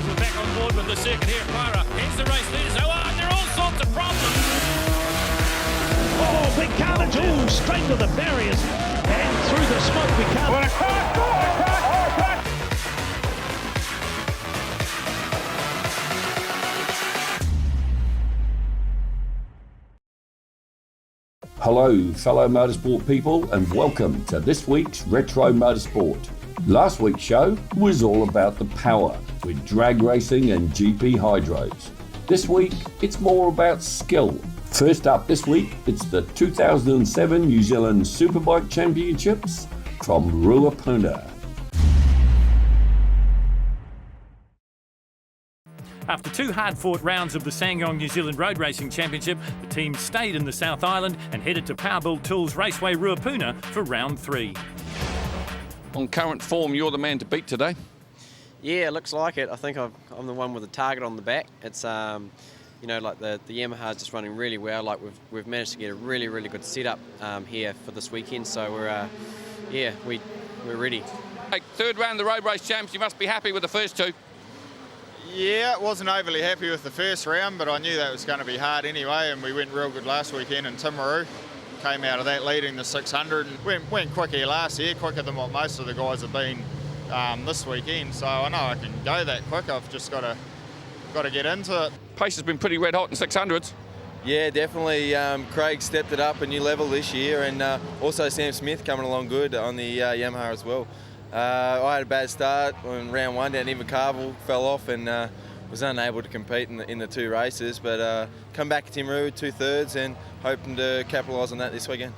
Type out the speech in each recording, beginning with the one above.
Pev, we're back on board with the circuit here at Pyra. Here's the race leaders. Oh, there are all sorts of problems. Oh, big carnage. Oh, straight to the barriers. And through the smoke we come. What a crash! Hello, fellow motorsport people, and welcome to this week's Retro Motorsport. Last week's show was all about the power with drag racing and GP hydros. This week, it's more about skill. First up this week, it's the 2007 New Zealand Superbike Championships from Ruapuna. After two hard-fought rounds of the Sangong New Zealand Road Racing Championship, the team stayed in the South Island and headed to Powerbuild Tools Raceway Ruapuna for round 3. On current form, you're the man to beat today. Yeah, it looks like it. I think I'm the one with the target on the back. It's you know, like the Yamaha's just running really well. Like we've managed to get a really good setup here for this weekend. So we're ready. Hey, third round of the Road Race Champs. You must be happy with the first two. Yeah, wasn't overly happy with the first round, but I knew that was going to be hard anyway, and we went real good last weekend in Timaru. Came out of that leading the 600 and went quick here last year, quicker than what most of the guys have been this weekend. So I know I can go that quick. I've just got to get into it. Pace has been pretty red hot in 600s. Yeah, definitely. Craig stepped it up a new level this year, and also Sam Smith coming along good on the Yamaha as well. I had a bad start on round 1 down Invercargill, fell off and was unable to compete in the two races, but come back to Timaru 2/3 and hoping to capitalise on that this weekend.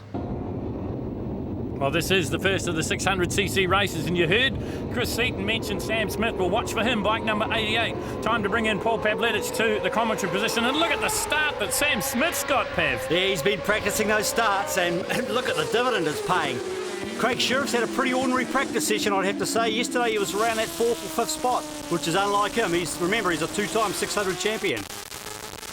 Well, this is the first of the 600cc races, and you heard Chris Seaton mention Sam Smith. We'll watch for him, bike number 88. Time to bring in Paul Pavletic to the commentary position, and look at the start that Sam Smith's got, Pav. Yeah, he's been practising those starts, and look at the dividend it's paying. Craig Sheriff's had a pretty ordinary practice session, I'd have to say. Yesterday he was around that 4th or 5th spot, which is unlike him. Remember, he's a two-time 600 champion.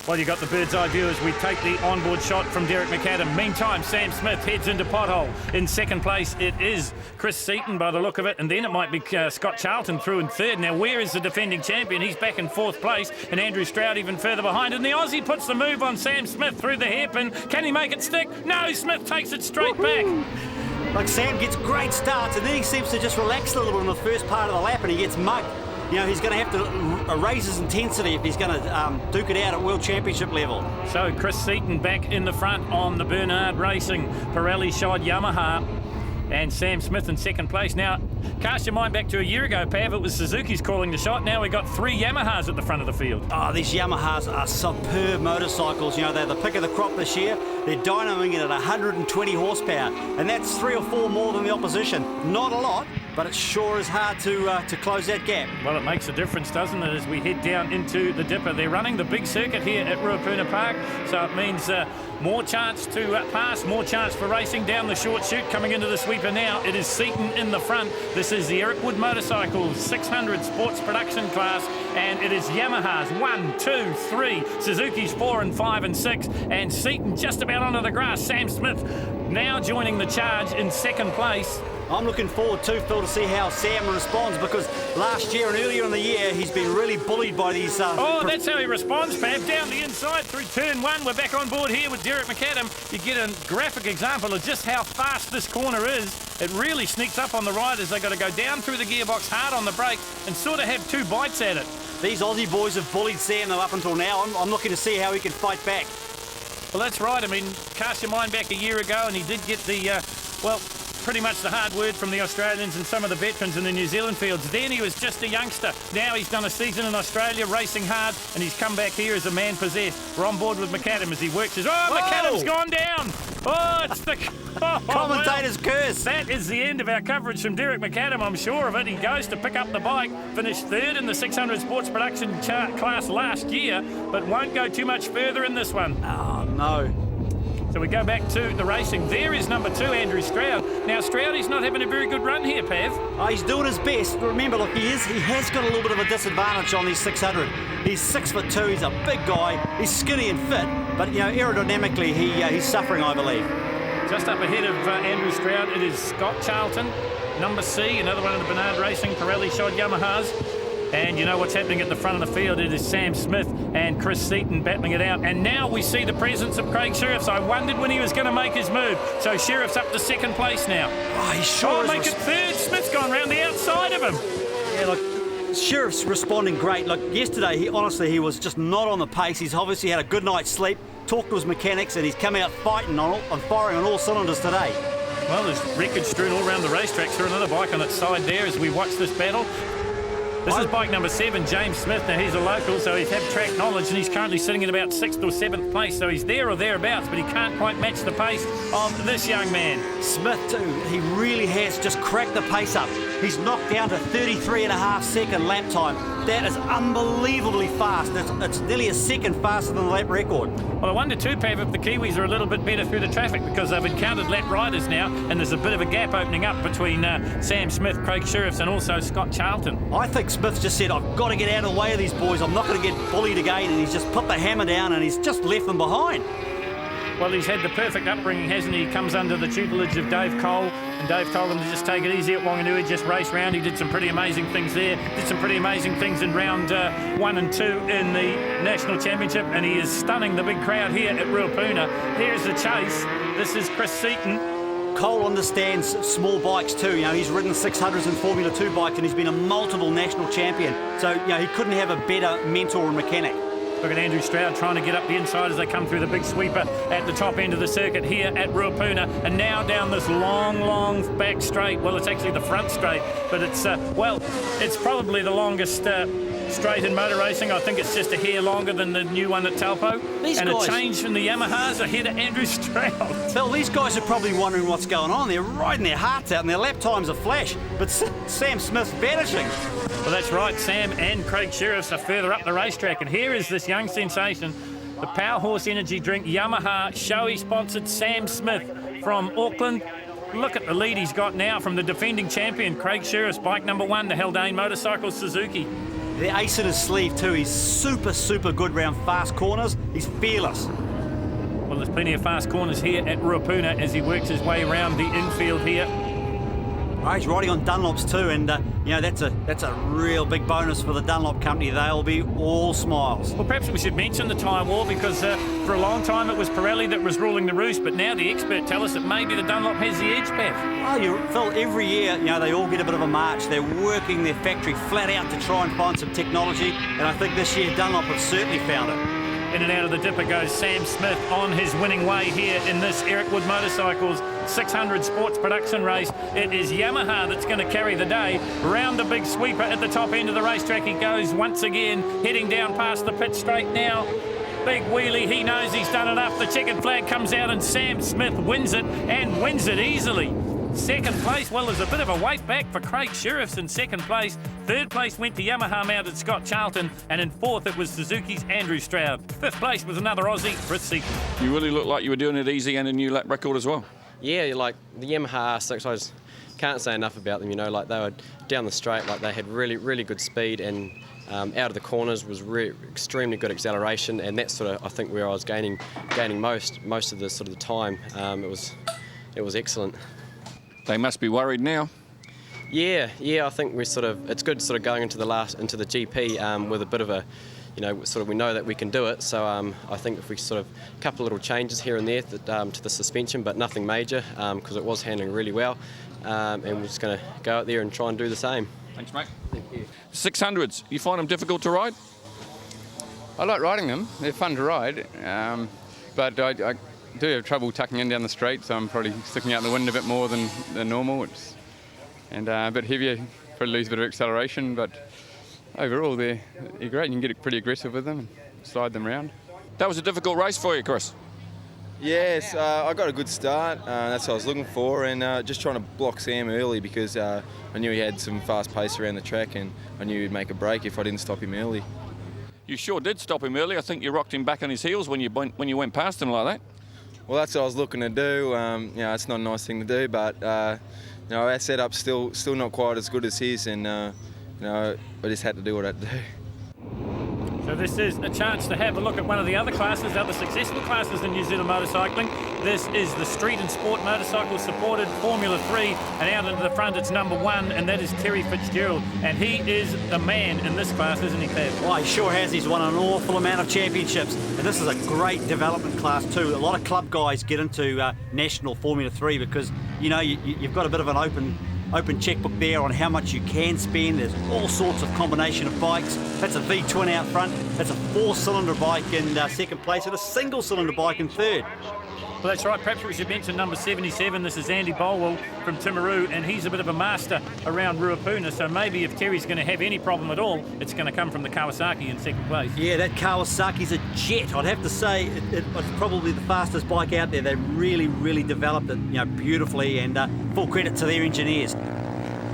Well, you got the bird's eye view as we take the onboard shot from Derek McAdam. Meantime, Sam Smith heads into pothole. In second place, it is Chris Seaton by the look of it, and then it might be Scott Charlton through in third. Now, where is the defending champion? He's back in 4th place, and Andrew Stroud even further behind. And the Aussie puts the move on Sam Smith through the hairpin. Can he make it stick? No, Smith takes it straight back. Like, Sam gets great starts, and then he seems to just relax a little bit in the first part of the lap, and he gets mugged. You know, he's going to have to raise his intensity if he's going to duke it out at World Championship level. So Chris Seaton back in the front on the Bernard Racing Pirelli shod Yamaha, and Sam Smith in second place. Now, cast your mind back to a year ago, Pav. It was Suzuki's calling the shot. Now we've got 3 Yamahas at the front of the field. Oh, these Yamahas are superb motorcycles. You know, they're the pick of the crop this year. They're dynamoing it at 120 horsepower, and that's 3 or 4 more than the opposition. Not a lot, but it sure is hard to close that gap. Well, it makes a difference, doesn't it, as we head down into the Dipper. They're running the big circuit here at Ruapuna Park, so it means more chance to pass, more chance for racing down the short chute. Coming into the sweeper now, it is Seaton in the front. This is the Eric Wood Motorcycles 600 sports production class, and it is Yamaha's 1, 2, 3, Suzuki's 4 and 5 and 6, and Seaton just about onto the grass. Sam Smith now joining the charge in second place. I'm looking forward too, Phil, to see how Sam responds, because last year and earlier in the year he's been really bullied by these... that's how he responds, Pav. Down the inside through turn 1. We're back on board here with Derek McAdam. You get a graphic example of just how fast this corner is. It really sneaks up on the riders. They've got to go down through the gearbox, hard on the brake, and sort of have 2 bites at it. These Aussie boys have bullied Sam though up until now. I'm looking to see how he can fight back. Well, that's right. I mean, cast your mind back a year ago, and he did get the, pretty much the hard word from the Australians and some of the veterans in the New Zealand fields. Then he was just a youngster. Now he's done a season in Australia racing hard, and he's come back here as a man possessed. We're on board with McAdam as he works his... McAdam's gone down! Oh, it's the... Commentator's curse. That is the end of our coverage from Derek McAdam, I'm sure of it. He goes to pick up the bike, finished 3rd in the 600 sports production class last year, but won't go too much further in this one. Oh, no. So we go back to the racing. There is number 2, Andrew Stroud. Now, Stroud, he's not having a very good run here, Pav. Oh, he's doing his best. Remember, look, he has got a little bit of a disadvantage on these 600. He's 6'2", he's a big guy, he's skinny and fit, but, you know, aerodynamically, he's suffering, I believe. Just up ahead of Andrew Stroud, it is Scott Charlton, number C, another one of the Bernard Racing Pirelli shod Yamahas. And you know what's happening at the front of the field? It is Sam Smith and Chris Seaton battling it out. And now we see the presence of Craig Sheriffs. I wondered when he was going to make his move. So Sheriffs up to second place now. Oh, he sure make it third. Smith's gone round the outside of him. Yeah, look, Sheriff's responding great. Look, yesterday, he was just not on the pace. He's obviously had a good night's sleep, talked to his mechanics, and he's come out fighting and firing on all cylinders today. Well, there's wreckage strewn all around the racetrack. So another bike on its side there as we watch this battle. This is bike number 7, James Smith. Now, he's a local, so he's had track knowledge, and he's currently sitting in about 6th or 7th place, so he's there or thereabouts, but he can't quite match the pace of this young man. Smith, too, he really has just cracked the pace up. He's knocked down to 33.5-second lap time. That is unbelievably fast. It's nearly a second faster than the lap record. Well, I wonder too, Pav, if the Kiwis are a little bit better through the traffic because they've encountered lap riders now, and there's a bit of a gap opening up between Sam Smith, Craig Sheriffs, and also Scott Charlton. I think Smith just said, I've got to get out of the way of these boys. I'm not going to get bullied again, and he's just put the hammer down and he's just left them behind. Well, he's had the perfect upbringing, hasn't he? He comes under the tutelage of Dave Cole, and Dave told him to just take it easy at Wanganui, just race round. He did some pretty amazing things there, did some pretty amazing things in round 1 and 2 in the National Championship, and he is stunning the big crowd here at Ruapuna. Here's the chase. This is Chris Seaton. Cole understands small bikes too. You know, he's ridden 600s and Formula 2 bikes, and he's been a multiple national champion. So, you know, he couldn't have a better mentor and mechanic. Look at Andrew Stroud trying to get up the inside as they come through the big sweeper at the top end of the circuit here at Ruapuna, and now down this long back straight. Well, it's actually the front straight, but it's it's probably the longest straight in motor racing. I think it's just a hair longer than the new one at Taupo. A change from the Yamahas ahead of Andrew Stroud. Phil, these guys are probably wondering what's going on. They're riding their hearts out and their lap times are flash, but Sam Smith's vanishing. Well, that's right. Sam and Craig Sheriffs are further up the racetrack, and here is this young sensation, the Power Horse Energy Drink Yamaha Shoei-sponsored Sam Smith from Auckland. Look at the lead he's got now from the defending champion, Craig Sheriffs, bike number 1, the Haldane Motorcycle Suzuki. The ace in his sleeve too. He's super good round fast corners. He's fearless. Well, there's plenty of fast corners here at Ruapuna as he works his way around the infield here. Oh, he's riding on Dunlops too, and you know, that's a real big bonus for the Dunlop company. They'll be all smiles. Well, perhaps we should mention the tyre war because for a long time it was Pirelli that was ruling the roost, but now the experts tell us that maybe the Dunlop has the edge, Pav. Oh, Phil, every year, you know, they all get a bit of a march. They're working their factory flat out to try and find some technology, and I think this year Dunlop have certainly found it. In and out of the dipper goes Sam Smith on his winning way here in this Eric Wood Motorcycles 600 sports production race. It is Yamaha that's going to carry the day. Round the big sweeper at the top end of the racetrack he goes once again, heading down past the pit straight now. Big wheelie, he knows he's done enough. The checkered flag comes out and Sam Smith wins it, and wins it easily. Second place, well, there's a bit of a weight back for Craig Sheriffs in second place. Third place went to Yamaha-mounted Scott Charlton, and in fourth it was Suzuki's Andrew Stroud. Fifth place was another Aussie, Chris Seaton. You really look like you were doing it easy and a new lap record as well. Yeah, like the Yamaha R6, I just can't say enough about them. You know, like they were down the straight, like they had really good speed, and out of the corners was extremely good acceleration, and that's sort of I think where I was gaining most of the sort of the time. It was excellent. They must be worried now. Yeah, I think it's good sort of going into the GP with a bit of a, you know, sort of we know that we can do it. So I think if we sort of a couple of little changes here and there to the suspension, but nothing major because it was handling really well, and we're just going to go out there and try and do the same. Thanks, mate. Thank you. 600s, you find them difficult to ride? I like riding them. They're fun to ride, but I do have trouble tucking in down the straight, so I'm probably sticking out the wind a bit more than normal. And a bit heavier, probably lose a bit of acceleration, but overall they're great. You can get pretty aggressive with them and slide them around. That was a difficult race for you, Chris. Yes, I got a good start. That's what I was looking for, and just trying to block Sam early because I knew he had some fast pace around the track, and I knew he'd make a break if I didn't stop him early. You sure did stop him early. I think you rocked him back on his heels when you went past him like that. Well, that's what I was looking to do. You know, it's not a nice thing to do, but you know, our setup's still not quite as good as his, and you know, I just had to do what I had to do. So this is a chance to have a look at one of the other classes, other successful classes in New Zealand motorcycling. This is the Street and Sport Motorcycle supported Formula 3, and out into the front it's number 1, and that is Terry Fitzgerald, and he is the man in this class, isn't he, Pav? Well, he sure has. He's won an awful amount of championships, and this is a great development class too. A lot of club guys get into national Formula 3 because, you know, you've got a bit of an open checkbook there on how much you can spend. There's all sorts of combination of bikes. That's a V-twin out front. That's a 4-cylinder bike in second place and a single-cylinder bike in third. Well, that's right. Perhaps we should mention number 77. This is Andy Bolwell from Timaru, and he's a bit of a master around Ruapuna, so maybe if Terry's going to have any problem at all, it's going to come from the Kawasaki in second place. Yeah, that Kawasaki's a jet. I'd have to say it's probably the fastest bike out there. They really, really developed it, you know, beautifully, and full credit to their engineers.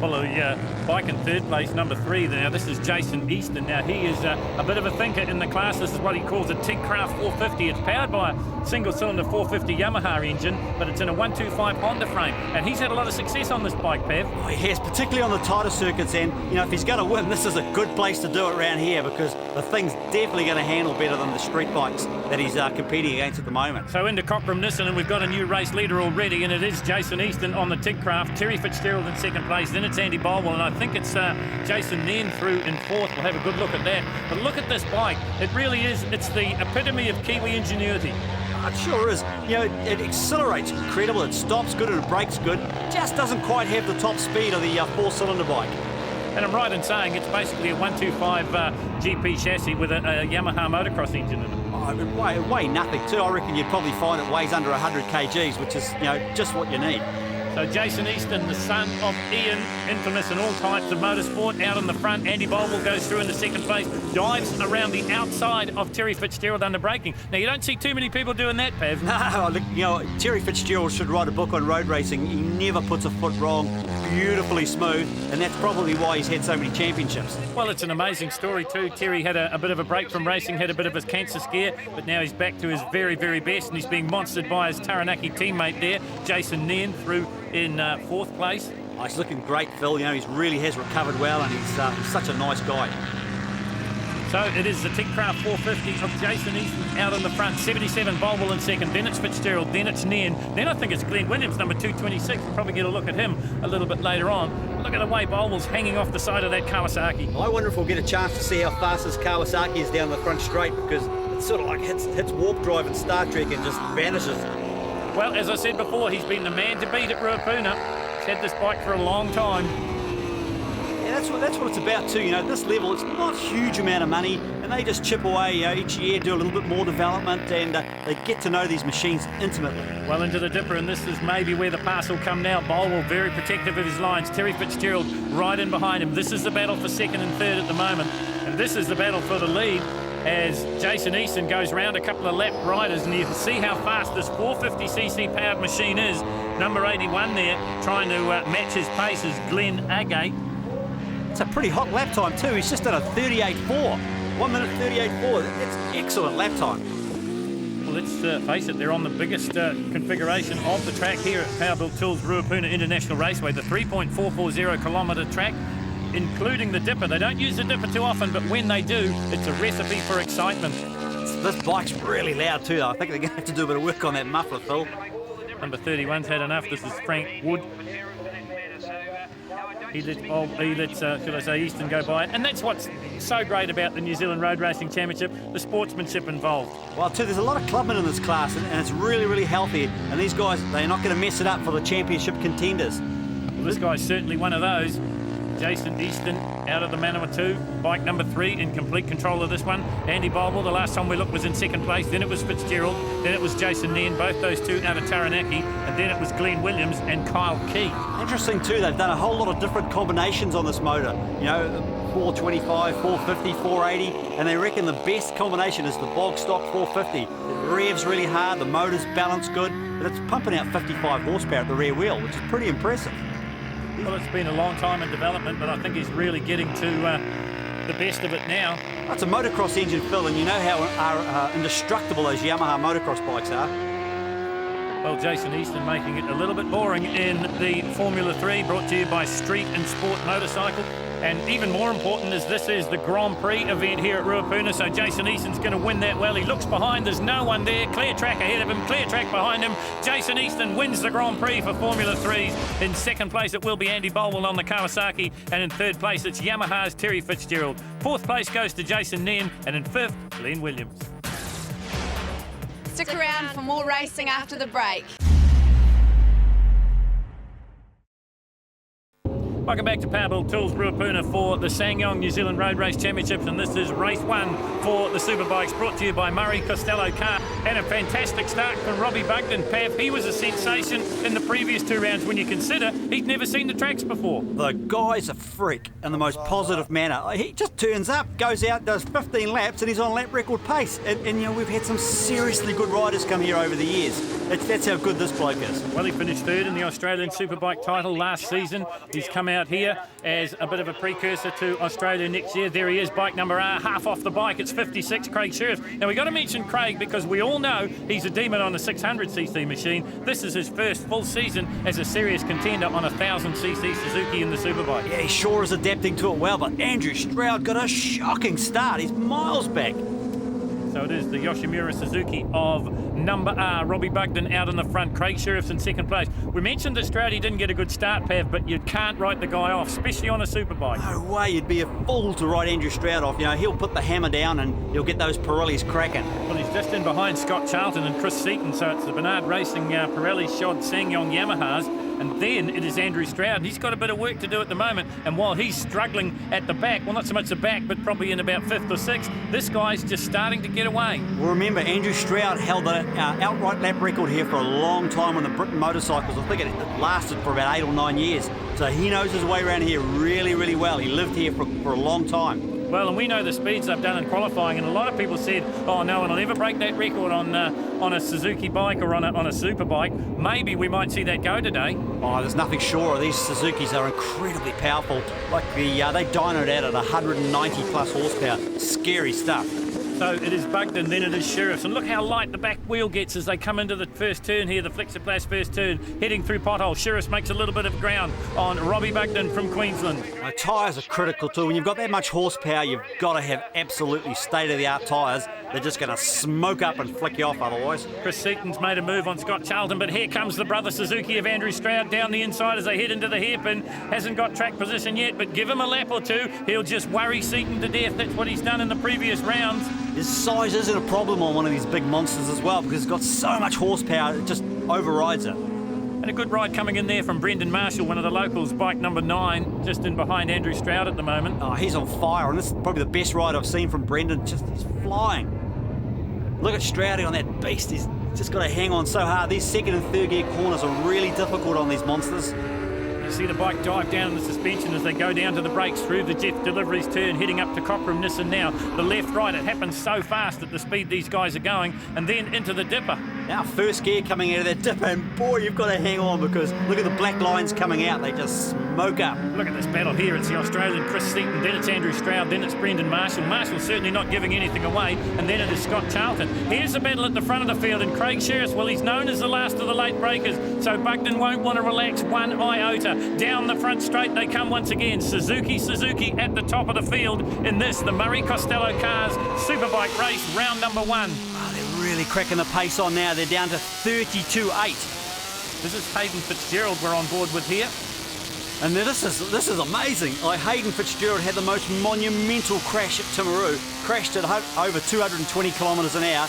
Well, the bike in third place, number 3 now, this is Jason Easton. Now, he is a bit of a thinker in the class. This is what he calls a Tigcraft 450. It's powered by a single-cylinder 450 Yamaha engine, but it's in a 125 Honda frame. And he's had a lot of success on this bike, Pav. Oh, he has, particularly on the tighter circuits. And, you know, if he's going to win, this is a good place to do it around here because the thing's definitely going to handle better than the street bikes that he's competing against at the moment. So into Cockram Nissan, and we've got a new race leader already, and it is Jason Easton on the Tigcraft, Terry Fitzgerald in second place, then it's Andy Bolwell, and I think it's Jason Nairn through in fourth. We'll have a good look at that. But look at this bike. It really is, it's the epitome of Kiwi ingenuity. It sure is. You know, it accelerates incredible, it stops good and it brakes good. Just doesn't quite have the top speed of the 4-cylinder bike. And I'm right in saying it's basically a 125 GP chassis with a Yamaha motocross engine in it. Oh, it weigh nothing too. I reckon you'd probably find it weighs under 100 kgs, which is, you know, just what you need. So Jason Easton, the son of Ian, infamous in all types of motorsport, out in the front. Andy Bolwell goes through into second place, dives around the outside of Terry Fitzgerald under braking. Now, you don't see too many people doing that, Pav. No, look, you know, Terry Fitzgerald should write a book on road racing. He never puts a foot wrong, beautifully smooth, and that's probably why he's had so many championships. Well, it's an amazing story too. Terry had a bit of a break from racing, had a bit of a cancer scare, but now he's back to his very, very best, and he's being monstered by his Taranaki teammate there, Jason Nairn, through in fourth place. Oh, he's looking great, Phil. You know, he really has recovered well, and he's such a nice guy. So it is the Tigcraft 450 of Jason Easton out in the front, 77 Bolwell in second, then it's Fitzgerald, then it's Nairn, then I think it's Glenn Williams, number 226. We'll probably get a look at him a little bit later on. Look at the way Bolwell's hanging off the side of that Kawasaki. I wonder if we'll get a chance to see how fast this Kawasaki is down the front straight, because it sort of like hits warp drive in Star Trek and just vanishes. Well, as I said before, he's been the man to beat at Ruapuna. He's had this bike for a long time. Yeah, that's what it's about too. You know, at this level, it's not a huge amount of money, and they just chip away, you know, each year, do a little bit more development, and they get to know these machines intimately. Well, into the dipper, and this is maybe where the pass will come now. Bolwell very protective of his lines. Terry Fitzgerald right in behind him. This is the battle for second and third at the moment, and this is the battle for the lead, as Jason Easton goes round a couple of lap riders, and you can see how fast this 450cc powered machine is. Number 81 there, trying to match his pace, is Glenn Agate. It's a pretty hot lap time too. He's just done a 38.4. 1 minute 38.4. That's excellent lap time. Well, let's face it, they're on the biggest configuration of the track here at Powerbuilt Tools Ruapuna International Raceway, the 3.440 kilometre track, including the dipper. They don't use the dipper too often, but when they do, it's a recipe for excitement. This bike's really loud too, though. I think they're going to have to do a bit of work on that muffler, Phil. Number 31's had enough. This is Frank Wood. He lets should I say, Easton go by it. And that's what's so great about the New Zealand Road Racing Championship, the sportsmanship involved. Well, too, there's a lot of clubmen in this class, and it's really, really healthy. And these guys, they're not going to mess it up for the championship contenders. Well, this guy's certainly one of those. Jason Easton out of the Manawatu, bike number 3 in complete control of this one. Andy Bolwell, the last time we looked, was in second place. Then it was Fitzgerald. Then it was Jason Nairn, both those two out of Taranaki. And then it was Glenn Williams and Kyle Key. Interesting too, they've done a whole lot of different combinations on this motor. You know, 425, 450, 480, and they reckon the best combination is the bog stock 450. It revs really hard, the motor's balanced good, but it's pumping out 55 horsepower at the rear wheel, which is pretty impressive. Well, it's been a long time in development, but I think he's really getting to the best of it now. That's a motocross engine, Phil, and you know how indestructible those Yamaha motocross bikes are. Well, Jason Easton making it a little bit boring in the Formula 3, brought to you by Street and Sport Motorcycle. And even more important is this is the Grand Prix event here at Ruapuna, so Jason Easton's going to win that well. He looks behind, there's no one there. Clear track ahead of him, clear track behind him. Jason Easton wins the Grand Prix for Formula 3s. In second place it will be Andy Bolwell on the Kawasaki, and in third place it's Yamaha's Terry Fitzgerald. Fourth place goes to Jason Nen, and in fifth, Glenn Williams. Stick around for more racing after the break. Welcome back to Powerbuilt Tools Ruapuna for the Sangyong New Zealand Road Race Championships, and this is race 1 for the Superbikes, brought to you by Murray Costello Car. And a fantastic start from Robbie Bugden. Pav, he was a sensation in the previous 2 rounds when you consider he'd never seen the tracks before. The guy's a freak in the most positive manner. He just turns up, goes out, does 15 laps, and he's on lap record pace. And you know, we've had some seriously good riders come here over the years. That's how good this bloke is. Well, he finished third in the Australian Superbike title last season. He's come out here as a bit of a precursor to Australia next year. There he is, bike number R, half off the bike. It's 56, Craig Sheriff. Now, we got to mention Craig because we all know he's a demon on a 600cc machine. This is his first full season as a serious contender on a 1000cc Suzuki in the Superbike. Yeah, he sure is adapting to it well, but Andrew Stroud got a shocking start. He's miles back. So it is the Yoshimura Suzuki of number R. Robbie Bugden out in the front. Craig Sheriff's in second place. We mentioned that Stroudy didn't get a good start, Pav, but you can't write the guy off, especially on a superbike. No way, you'd be a fool to write Andrew Stroud off. You know, he'll put the hammer down and he'll get those Pirellis cracking. Well, he's just in behind Scott Charlton and Chris Seaton, so it's the Bernard Racing Pirelli shod Sangyong Yamahas. And then it is Andrew Stroud. He's got a bit of work to do at the moment. And while he's struggling at the back, well, not so much the back, but probably in about 5th or 6th, this guy's just starting to get away. Well, remember, Andrew Stroud held the outright lap record here for a long time on the Britain motorcycles. I think it lasted for about 8 or 9 years. So he knows his way around here really, really well. He lived here for a long time. Well, and we know the speeds they've done in qualifying, and a lot of people said, oh, no one will ever break that record on a Suzuki bike or on a super bike. Maybe we might see that go today. Oh, there's nothing sure. These Suzukis are incredibly powerful. Like they dynoed out at 190 plus horsepower. Scary stuff. So it is Bugden, then it is Sheriff's. And look how light the back wheel gets as they come into the first turn here, the Flexiplas first turn, heading through potholes. Sheriff's makes a little bit of ground on Robbie Bugden from Queensland. Tyres are critical too. When you've got that much horsepower, you've got to have absolutely state-of-the-art tyres. They're just going to smoke up and flick you off otherwise. Chris Seaton's made a move on Scott Charlton, but here comes the brother Suzuki of Andrew Stroud down the inside as they head into the hairpin. Hasn't got track position yet, but give him a lap or two, he'll just worry Seaton to death. That's what he's done in the previous rounds. His size isn't a problem on one of these big monsters as well, because it's got so much horsepower, it just overrides it. And a good ride coming in there from Brendan Marshall, one of the locals, bike number 9, just in behind Andrew Stroud at the moment. Oh, he's on fire, and this is probably the best ride I've seen from Brendan. He's flying. Look at Stroudy on that beast. He's just got to hang on so hard. These second and third gear corners are really difficult on these monsters. You see the bike dive down in the suspension as they go down to the brakes through the Jeff Deliveries turn, heading up to Cochrane Nissan now. The left-right, it happens so fast at the speed these guys are going, and then into the dipper. Now first gear coming out of that dipper, and boy, you've got to hang on because look at the black lines coming out. They just smoke up. Look at this battle here. It's the Australian Chris Seaton, then it's Andrew Stroud, then it's Brendan Marshall. Marshall certainly not giving anything away, and then it is Scott Charlton. Here's the battle at the front of the field, and Craig Sheriff, well, he's known as the last of the late breakers, so Bugden won't want to relax one iota. Down the front straight they come once again. Suzuki at the top of the field in this, the Murray Costello Cars Superbike race, round number 1. Oh, they're really cracking the pace on now. They're down to 32.8. This is Hayden Fitzgerald we're on board with here. And this is amazing. Hayden Fitzgerald had the most monumental crash at Timaru. Crashed at over 220 kilometres an hour.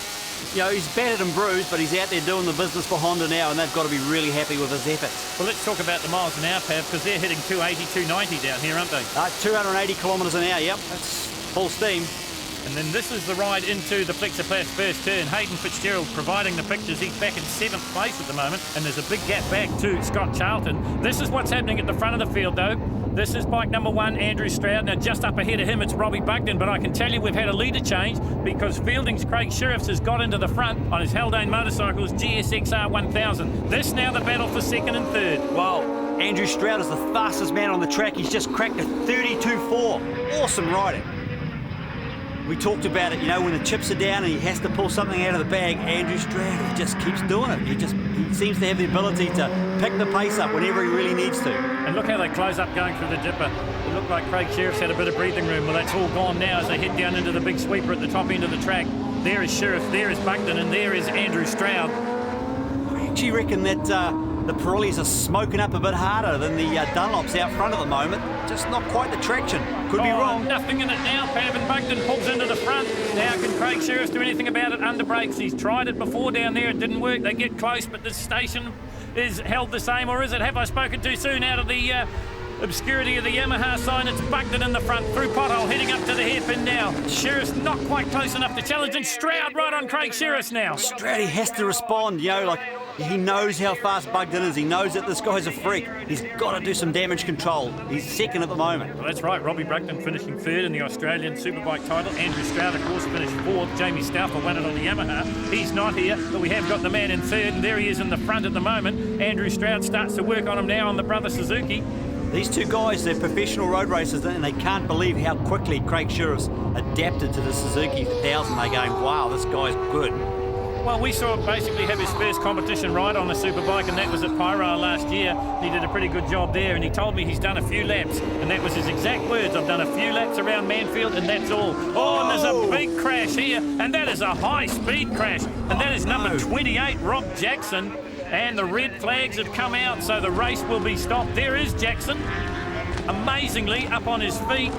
You know, he's battered and bruised, but he's out there doing the business for Honda now, and they've got to be really happy with his efforts. Well, let's talk about the miles an hour, Pav, because they're hitting 280, 290 down here, aren't they? 280 kilometres an hour, yep. That's full steam. And then this is the ride into the Flexiplas first turn. Hayden Fitzgerald providing the pictures. He's back in 7th place at the moment, and there's a big gap back to Scott Charlton. This is what's happening at the front of the field, though. This is bike number 1, Andrew Stroud. Now, just up ahead of him, it's Robbie Bugden, but I can tell you we've had a leader change because Fielding's Craig Sheriffs has got into the front on his Haldane Motorcycles GSXR 1000. This now the battle for 2nd and 3rd. Wow, Andrew Stroud is the fastest man on the track. He's just cracked a 32.4. Awesome riding. We talked about it, you know, when the chips are down and he has to pull something out of the bag, Andrew Stroud, he just keeps doing it. He seems to have the ability to pick the pace up whenever he really needs to. And look how they close up going through the dipper. It looked like Craig Sheriff's had a bit of breathing room. Well, that's all gone now as they head down into the big sweeper at the top end of the track. There is Sheriff, there is Buckton, and there is Andrew Stroud. I actually reckon that the Pirellis are smoking up a bit harder than the Dunlops out front at the moment. Just not quite the traction. Could be wrong. Nothing in it now. Pav and Buckton pulls into the front. Now can Craig Sheriff do anything about it? Under brakes. He's tried it before down there. It didn't work. They get close, but the station is held the same, or is it? Have I spoken too soon? Out of the obscurity of the Yamaha sign, it's Buckton in the front, through pothole, heading up to the hairpin now. Sheriff's not quite close enough to challenge, and Stroud right on Craig Sheriff now. Stroud, he has to respond, you know, like he knows how fast Buckton is. He knows that this guy's a freak. He's got to do some damage control. He's second at the moment. Well, that's right. Robbie Buckton finishing third in the Australian Superbike title. Andrew Stroud, of course, finished fourth. Jamie Stauffer won it on the Yamaha. He's not here, but we have got the man in third, and there he is in the front at the moment. Andrew Stroud starts to work on him now on the brother Suzuki. These two guys, they're professional road racers, and they can't believe how quickly Craig Sheriff's adapted to the Suzuki 1000. They're going, wow, this guy's good. Well, we saw him basically have his first competition ride on the Superbike, and that was at Pyro last year. He did a pretty good job there, and he told me he's done a few laps, and that was his exact words. I've done a few laps around Mansfield, and that's all. Oh, and there's a big crash here, and that is a high-speed crash, and that is number 28, Rob Jackson. And the red flags have come out, so the race will be stopped. There is Jackson, amazingly up on his feet.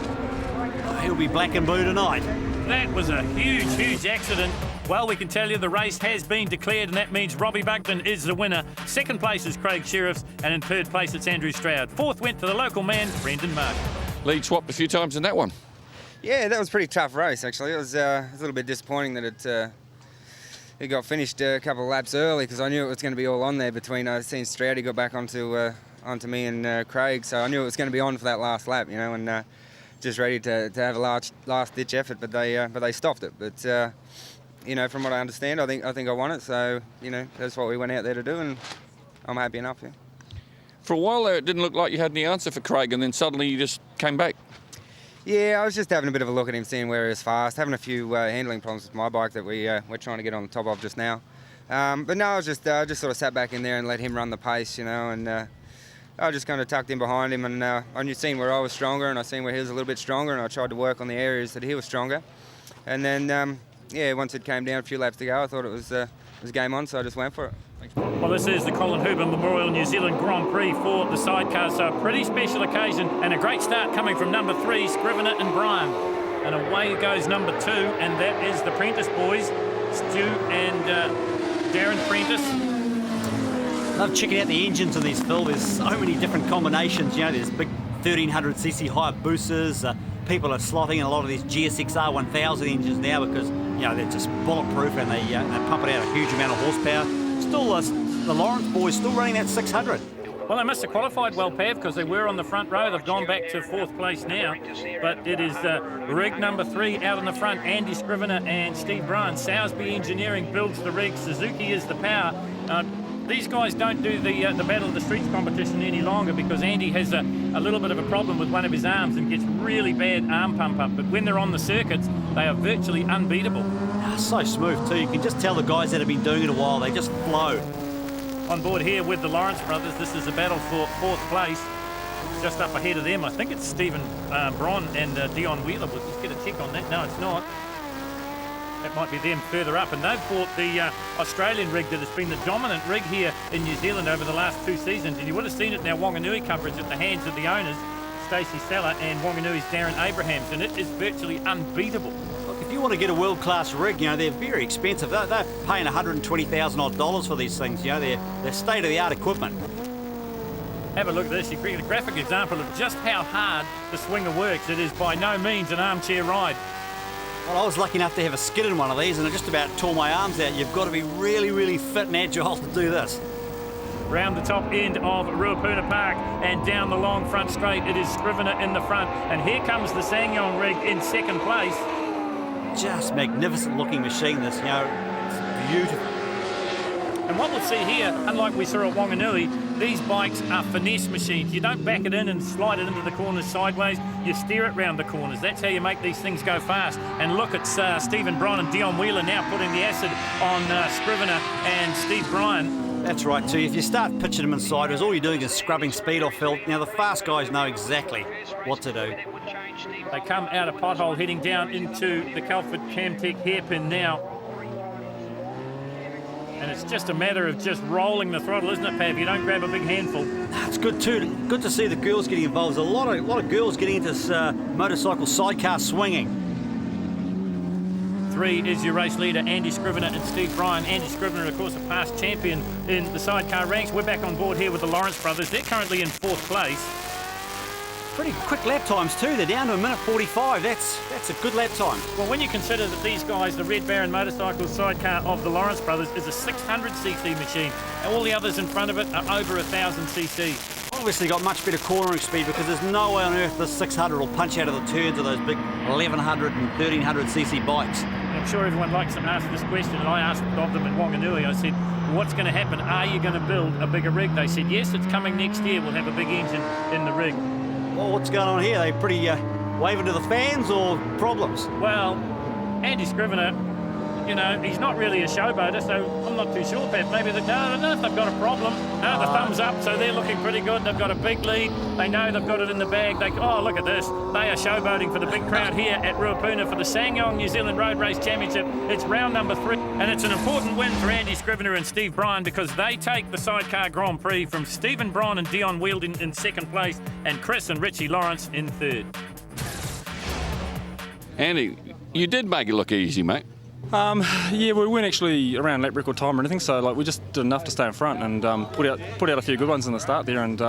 He'll be black and blue tonight. That was a huge, huge accident. Well, we can tell you the race has been declared, and that means Robbie Buckton is the winner. Second place is Craig Sheriff's, and in third place it's Andrew Stroud. Fourth went to the local man, Brendan Mark. Lead swapped a few times in that one. Yeah, that was a pretty tough race, actually. It was a little bit disappointing that it got finished a couple of laps early, because I knew it was going to be all on there between. I seen Stroudy got back onto me and Craig, so I knew it was going to be on for that last lap, you know, and just ready to have a last ditch effort, but they stopped it. But you know, from what I understand, I think I won it. So you know, that's what we went out there to do, and I'm happy enough. Yeah. For a while there, it didn't look like you had any answer for Craig, and then suddenly you just came back. Yeah, I was just having a bit of a look at him, seeing where he was fast, having a few handling problems with my bike that we're trying to get on the top of just now. But no, I was just sort of sat back in there and let him run the pace, you know, and I just kind of tucked in behind him, and I knew seen where I was stronger, and I seen where he was a little bit stronger, and I tried to work on the areas that he was stronger. And then, yeah, once it came down a few laps to go, I thought it was game on, so I just went for it. Well, this is the Colin Huber Memorial New Zealand Grand Prix for the sidecars, so a pretty special occasion, and a great start coming from number 3, Scrivener and Bryan. And away goes number 2, and that is the Prentice boys, Stu and Darren Prentice. Love checking out the engines in these, Phil. There's so many different combinations. You know, there's big 1300cc Hayabusas. People are slotting in a lot of these GSXR 1000 engines now because, you know, they're just bulletproof, and they pump it out a huge amount of horsepower. Still, the Lawrence boys still running that 600. Well, they must have qualified well, Pav, because they were on the front row. They've gone back to 4th place now. But it is rig number 3 out in the front, Andy Scrivener and Steve Bryan. Sowersby Engineering builds the rig. Suzuki is the power. These guys don't do the Battle of the Streets competition any longer because Andy has a little bit of a problem with one of his arms and gets really bad arm pump up. But when they're on the circuits, they are virtually unbeatable. So smooth too. You can just tell the guys that have been doing it a while, they just flow. On board here with the Lawrence brothers, this is a battle for 4th place. Just up ahead of them, I think it's Stephen Braun and Dion Wheeler. We'll just get a check on that. No, it's not. That might be them further up, and they've bought the Australian rig that has been the dominant rig here in New Zealand over the last 2 seasons, and you would have seen it in our Wanganui coverage at the hands of the owners, Stacey Seller and Wanganui's Darren Abrahams, and it is virtually unbeatable. Look, if you want to get a world-class rig, you know, they're very expensive. They're paying $120,000 odd for these things, you know, they're state-of-the-art equipment. Have a look at this. You get a graphic example of just how hard the Swinger works. It is by no means an armchair ride. Well, I was lucky enough to have a skid in one of these, and I just about tore my arms out. You've got to be really, really fit and agile to do this. Round the top end of Ruapuna Park and down the long front straight, it is Scrivener in the front. And here comes the Ssangyong rig in 2nd place. Just magnificent looking machine, this, you know, it's beautiful. And what we'll see here, unlike we saw at Wanganui, These bikes are finesse machines. You don't back it in and slide it into the corners sideways. You steer it round the corners. That's how you make these things go fast. And look, it's Stephen Bryan and Dion Wheeler now putting the acid on Scrivener and Steve Bryan. That's right too. If you start pitching them in sideways, all you're doing is scrubbing speed off Phil. Now the fast guys know exactly what to do. They come out of pothole heading down into the Calford Camtech hairpin now. And it's just a matter of just rolling the throttle, isn't it, Pav? You don't grab a big handful. It's good too. Good to see the girls getting involved. There's a lot of girls getting into this motorcycle sidecar swinging. 3 is your race leader, Andy Scrivener and Steve Bryan. Andy Scrivener, of course, a past champion in the sidecar ranks. We're back on board here with the Lawrence brothers. They're currently in 4th place. Pretty quick lap times too. They're down to 1:45. That's a good lap time. Well, when you consider that these guys, the Red Baron motorcycle sidecar of the Lawrence brothers, is a 600cc machine, and all the others in front of it are over 1,000cc. Obviously got much better cornering speed because there's no way on earth this 600 will punch out of the turns of those big 1,100 and 1,300cc bikes. I'm sure everyone likes to ask this question, and I asked of them in Wanganui. I said, what's going to happen? Are you going to build a bigger rig? They said, yes, it's coming next year. We'll have a big engine in the rig. Well, what's going on here? They pretty waving to the fans or problems? Well, Andy Scrivener, you know, he's not really a showboater, so I'm not too sure, Pat. Maybe they don't know if they've got a problem. No, the thumbs up, so they're looking pretty good. They've got a big lead. They know they've got it in the bag. Oh, look at this. They are showboating for the big crowd here at Ruapuna for the Sanyong New Zealand Road Race Championship. It's round number 3, and it's an important win for Andy Scrivener and Steve Bryan because they take the sidecar Grand Prix from Stephen Bryan and Dion Wheeler in 2nd place and Chris and Richie Lawrence in 3rd. Andy, you did make it look easy, mate. Yeah, we weren't actually around lap record time or anything, so like we just did enough to stay in front and put out a few good ones in the start there and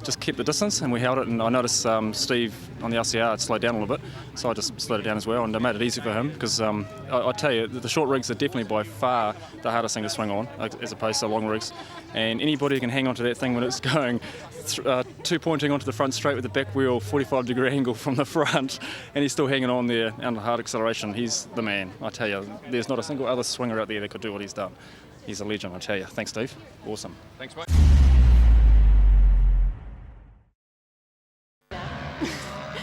just kept the distance and we held it. And I noticed Steve on the LCR had slowed down a little bit, so I just slowed it down as well and made it easy for him because I tell you, the short rigs are definitely by far the hardest thing to swing on as opposed to long rigs. And anybody who can hang on to that thing when it's going 2-pointing onto the front straight with the back wheel, 45-degree angle from the front, and he's still hanging on there under hard acceleration. He's the man, I tell you. There's not a single other swinger out there that could do what he's done. He's a legend, I tell you. Thanks, Steve. Awesome. Thanks, mate.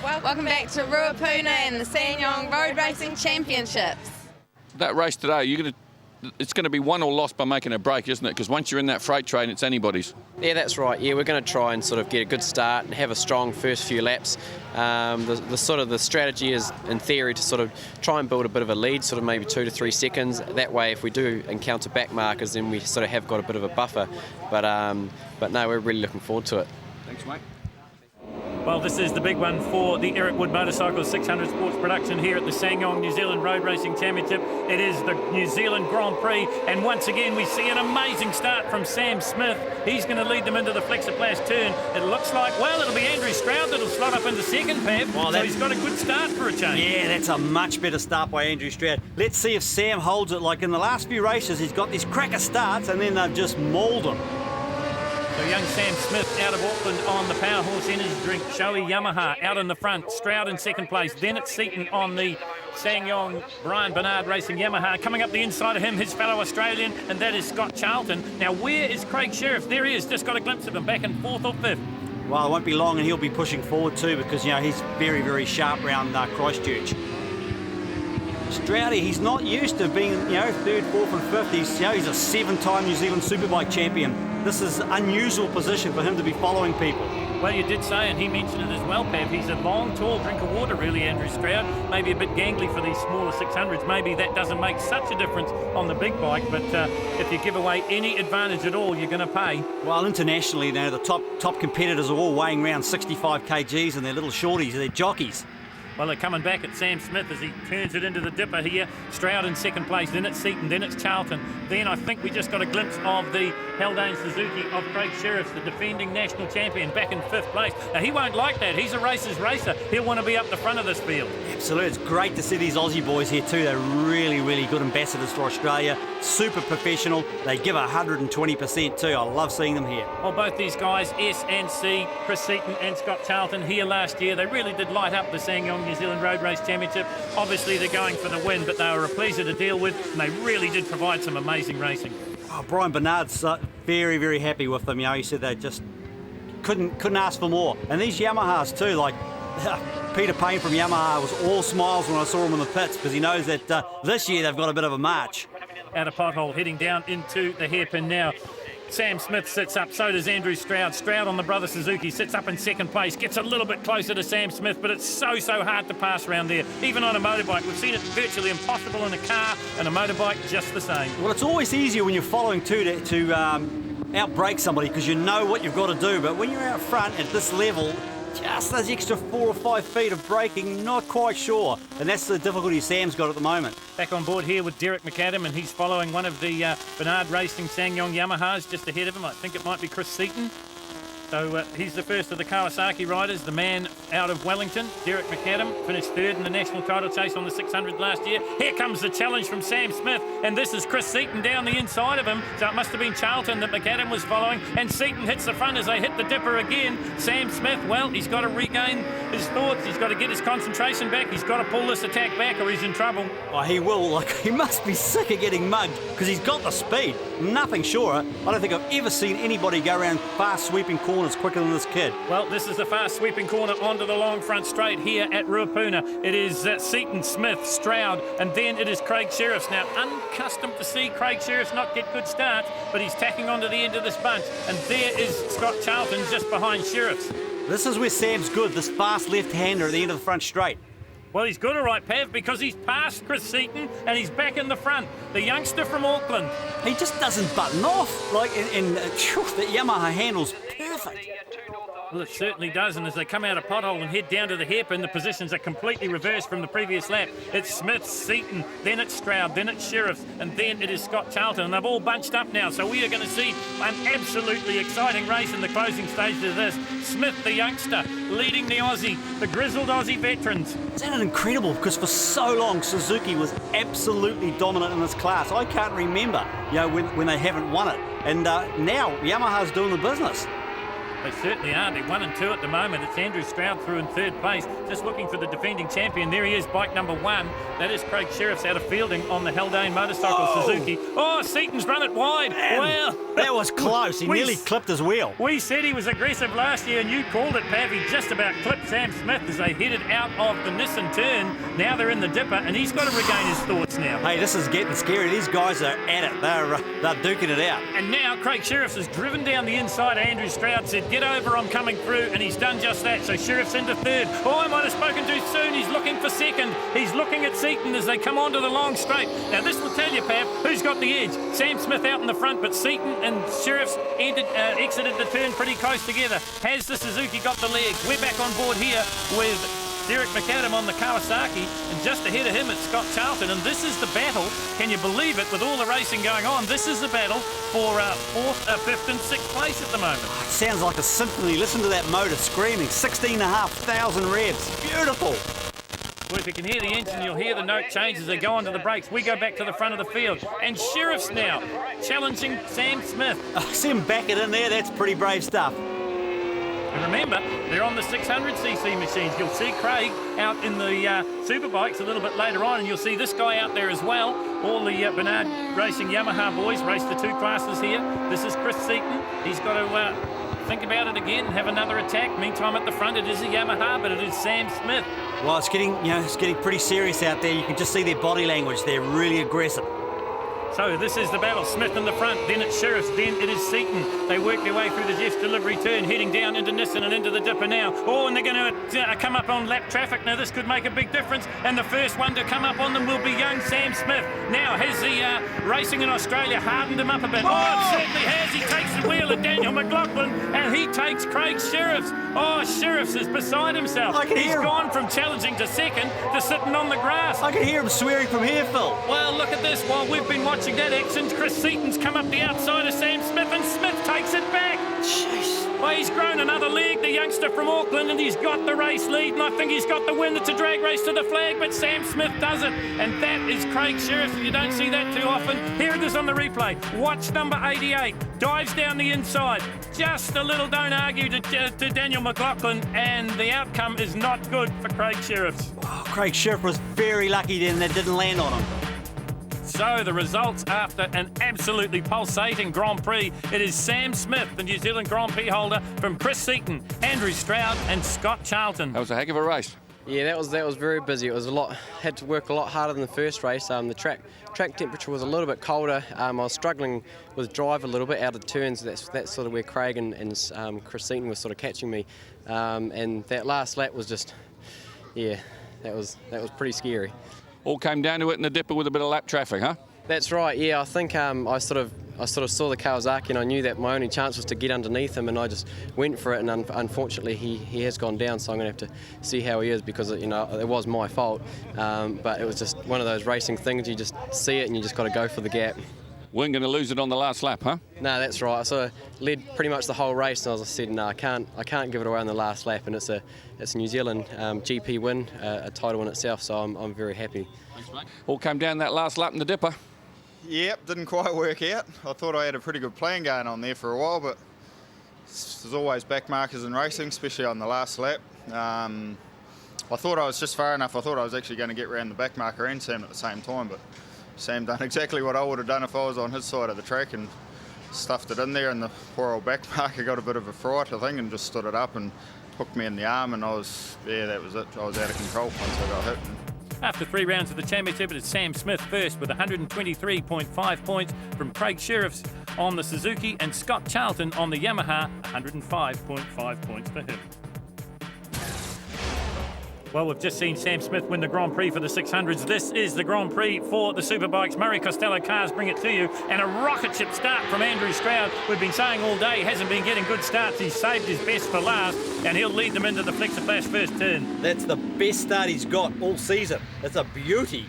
Welcome back to Ruapuna and the Sanyong Road Racing Championships. That race today, it's going to be won or lost by making a break, isn't it? Because once you're in that freight train, it's anybody's. Yeah, that's right. Yeah, we're going to try and sort of get a good start and have a strong first few laps. The strategy is, in theory, to sort of try and build a bit of a lead, sort of maybe 2 to 3 seconds. That way, if we do encounter back markers, then we sort of have got a bit of a buffer. But no, we're really looking forward to it. Thanks, mate. Well, this is the big one for the Eric Wood Motorcycles 600 Sports production here at the Sanyong New Zealand Road Racing Championship. It is the New Zealand Grand Prix, and once again we see an amazing start from Sam Smith. He's going to lead them into the Flexiplas turn. It looks like, well, it'll be Andrew Stroud that'll slot up into 2nd, Pav. Well, so he's got a good start for a change. Yeah, that's a much better start by Andrew Stroud. Let's see if Sam holds it. Like in the last few races, he's got these cracker starts, and then they've just mauled him. So young Sam Smith out of Auckland on the Power Horse Energy Drink. Shoei Yamaha out in the front. Stroud in 2nd place. Then it's Seaton on the Sanyong Brian Bernard Racing Yamaha. Coming up the inside of him, his fellow Australian, and that is Scott Charlton. Now, where is Craig Sheriff? There he is. Just got a glimpse of him back in 4th or 5th. Well, it won't be long and he'll be pushing forward too because, you know, he's very, very sharp around Christchurch. Stroudy, he's not used to being, you know, 3rd, 4th and 5th. He's a 7-time New Zealand Superbike champion. This is an unusual position for him to be following people. Well, you did say, and he mentioned it as well, Pav, he's a long, tall drink of water, really, Andrew Stroud. Maybe a bit gangly for these smaller 600s. Maybe that doesn't make such a difference on the big bike, but if you give away any advantage at all, you're going to pay. Well, internationally, now the top competitors are all weighing around 65 kgs, and they're little shorties, they're jockeys. Well, they're coming back at Sam Smith as he turns it into the dipper here. Stroud in 2nd place, then it's Seaton, then it's Charlton. Then I think we just got a glimpse of the Haldane Suzuki of Craig Sheriff, the defending national champion, back in 5th place. Now, he won't like that. He's a racer's racer. He'll want to be up the front of this field. Absolutely. It's great to see these Aussie boys here too. They're really, really good ambassadors for Australia. Super professional. They give 120% too. I love seeing them here. Well, both these guys, S and C, Chris Seaton and Scott Charlton, here last year. They really did light up the Sanyong New Zealand Road Race Championship. Obviously, they're going for the win, but they were a pleasure to deal with, and they really did provide some amazing racing. Oh, Brian Bernard's very, very happy with them. You know, he said they just couldn't ask for more. And these Yamahas too, like Peter Payne from Yamaha was all smiles when I saw him in the pits, because he knows that this year they've got a bit of a march. Out of pothole, heading down into the hairpin now. Sam Smith sits up, so does Andrew Stroud. Stroud on the brother Suzuki sits up in second place, gets a little bit closer to Sam Smith, but it's so hard to pass around there, even on a motorbike. We've seen it virtually impossible in a car, and a motorbike just the same. Well, it's always easier when you're following to outbrake somebody, because you know what you've got to do, but when you're out front at this level, just those extra 4 or 5 feet of braking, not quite sure. And that's the difficulty Sam's got at the moment. Back on board here with Derek McAdam, and he's following one of the Bernard Racing SsangYong Yamahas just ahead of him. I think it might be Chris Seaton. So he's the first of the Kawasaki riders, the man out of Wellington. Derek McAdam finished third in the national title chase on the 600 last year. Here comes the challenge from Sam Smith, and this is Chris Seaton down the inside of him. So it must have been Charlton that McAdam was following, and Seaton hits the front as they hit the dipper again. Sam Smith, well, he's got to regain his thoughts. He's got to get his concentration back. He's got to pull this attack back or he's in trouble. Oh, he will. Like, he must be sick of getting mugged, because he's got the speed. Nothing surer. I don't think I've ever seen anybody go around fast sweeping corners quicker than this kid. Well, this is the fast sweeping corner onto the long front straight here at Ruapuna. It is Seaton, Smith, Stroud, and then it is Craig Sheriffs. Now, unaccustomed to see Craig Sheriffs not get good starts, but he's tacking onto the end of this bunch. And there is Scott Charlton just behind Sheriffs. This is where Sam's good, this fast left-hander at the end of the front straight. Well, he's good, all right, Pav, because he's past Chris Seaton and he's back in the front. The youngster from Auckland. He just doesn't button off. Like, the Yamaha handle's perfect. Well, it certainly does, and as they come out of pothole and head down to the hairpin, the positions are completely reversed from the previous lap. It's Smith, Seaton, then it's Stroud, then it's Sheriffs, and then it is Scott Charlton, and they've all bunched up now, so we are going to see an absolutely exciting race in the closing stages of this. Smith, the youngster, leading the Aussie, the grizzled Aussie veterans. Isn't it incredible? Because for so long, Suzuki was absolutely dominant in this class. I can't remember, when they haven't won it, and now Yamaha's doing the business. They certainly are. They're 1 and 2 at the moment. It's Andrew Stroud through in third place, just looking for the defending champion. There he is, bike number 1. That is Craig Sheriffs out of fielding on the Haldane motorcycle. Whoa. Suzuki. Oh, Seaton's run it wide. Man, well, that was close. He nearly clipped his wheel. We said he was aggressive last year, and you called it, Pav. He just about clipped Sam Smith as they headed out of the Nissan turn. Now they're in the dipper, and he's got to regain his thoughts now. Hey, this is getting scary. These guys are at it. They're duking it out. And now Craig Sheriffs has driven down the inside. Andrew Stroud said, "Get over, I'm coming through," and he's done just that. So Sheriff's into third. Oh, I might have spoken too soon. He's looking for second. He's looking at Seaton as they come onto the long straight. Now this will tell you, Pav, who's got the edge. Sam Smith out in the front, but Seaton and Sheriff's exited the turn pretty close together. Has the Suzuki got the leg? We're back on board here with Derek McAdam on the Kawasaki, and just ahead of him it's Scott Charlton, and this is the battle. Can you believe it? With all the racing going on, this is the battle for 4th, 5th and 6th place at the moment. It sounds like a symphony. Listen to that motor screaming. 16,500 revs. Beautiful. Well, if you can hear the engine, you'll hear the note change as they go onto the brakes. We go back to the front of the field, and Sheriffs now challenging Sam Smith. I see him back it in there. That's pretty brave stuff. And remember, they're on the 600cc machines. You'll see Craig out in the superbikes a little bit later on, and you'll see this guy out there as well. All the Bernard Racing Yamaha boys race the 2 classes here. This is Chris Seaton. He's got to think about it again and have another attack. Meantime, at the front, it is a Yamaha, but it is Sam Smith. Well, it's getting pretty serious out there. You can just see their body language. They're really aggressive. So this is the battle. Smith in the front, then it's Sheriffs, then it is Seaton. They work their way through the Jeff's delivery turn, heading down into Nissan and into the dipper now. Oh, and they're going to come up on lap traffic. Now this could make a big difference, and the first one to come up on them will be young Sam Smith. Now, has the racing in Australia hardened him up a bit? Oh, it certainly has. He takes the wheel of Daniel McLaughlin, and he takes Craig Sheriffs. Oh, Sheriffs is beside himself. He's gone from challenging to second to sitting on the grass. I can hear him swearing from here, Phil. Well, look at this. While we've been watching that action, Chris Seaton's come up the outside of Sam Smith, and Smith takes it back. Jeez. Well, he's grown another leg, the youngster from Auckland, and he's got the race lead, and I think he's got the win. It's a drag race to the flag, but Sam Smith does it, and that is Craig Sheriffs, and you don't see that too often. Here it is on the replay. Watch number 88, dives down the inside. Just a little don't argue to Daniel McLaughlin, and the outcome is not good for Craig Sheriffs. Oh, Craig Sheriff was very lucky then that didn't land on him. So the results after an absolutely pulsating Grand Prix. It is Sam Smith, the New Zealand Grand Prix holder, from Chris Seaton, Andrew Stroud and Scott Charlton. That was a heck of a race. Yeah, that was very busy. It was had to work a lot harder than the first race. The track temperature was a little bit colder. I was struggling with drive a little bit out of turns. That's sort of where Craig and Chris Seaton was sort of catching me. And that last lap was just, yeah, that was pretty scary. All came down to it in the dipper with a bit of lap traffic, huh? That's right. Yeah, I think I sort of saw the Kawasaki, and I knew that my only chance was to get underneath him, and I just went for it. And unfortunately, he has gone down, so I'm going to have to see how he is, because it was my fault. But it was just one of those racing things. You just see it, and you just got to go for the gap. Weren't going to lose it on the last lap, huh? No, that's right. I sort of led pretty much the whole race, and I said, no, I can't give it away on the last lap. And it's a New Zealand GP win, a title in itself. So I'm very happy. Thanks, mate. All came down that last lap in the dipper. Yep, didn't quite work out. I thought I had a pretty good plan going on there for a while, but there's always back markers in racing, especially on the last lap. I thought I was just far enough. I thought I was actually going to get around the back marker and Sam at the same time, but Sam done exactly what I would have done if I was on his side of the track and stuffed it in there, and the poor old back marker got a bit of a fright, I think, and just stood it up and hooked me in the arm, and that was it. I was out of control once I got hit. After 3 rounds of the championship, it is Sam Smith first with 123.5 points from Craig Sheriffs on the Suzuki, and Scott Charlton on the Yamaha, 105.5 points for him. Well, we've just seen Sam Smith win the Grand Prix for the 600s. This is the Grand Prix for the Superbikes. Murray Costello cars bring it to you. And a rocket ship start from Andrew Stroud. We've been saying all day, hasn't been getting good starts. He's saved his best for last, and he'll lead them into the Flexiflash first turn. That's the best start he's got all season. That's a beauty.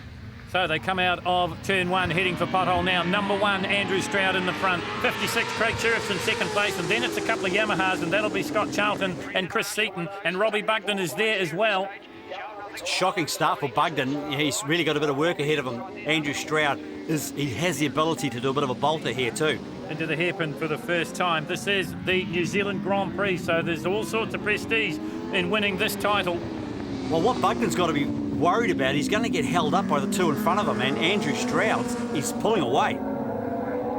So they come out of turn 1, heading for pothole now. Number 1, Andrew Stroud in the front. 56, Craig Sheriffs in second place. And then it's a couple of Yamahas, and that'll be Scott Charlton and Chris Seaton. And Robbie Bugden is there as well. Shocking start for Bugden. He's really got a bit of work ahead of him. Andrew Stroud, he has the ability to do a bit of a bolter here too. Into the hairpin for the first time. This is the New Zealand Grand Prix, so there's all sorts of prestige in winning this title. Well, what Bugden's got to be worried about, he's going to get held up by the two in front of him, and Andrew Stroud, he's pulling away.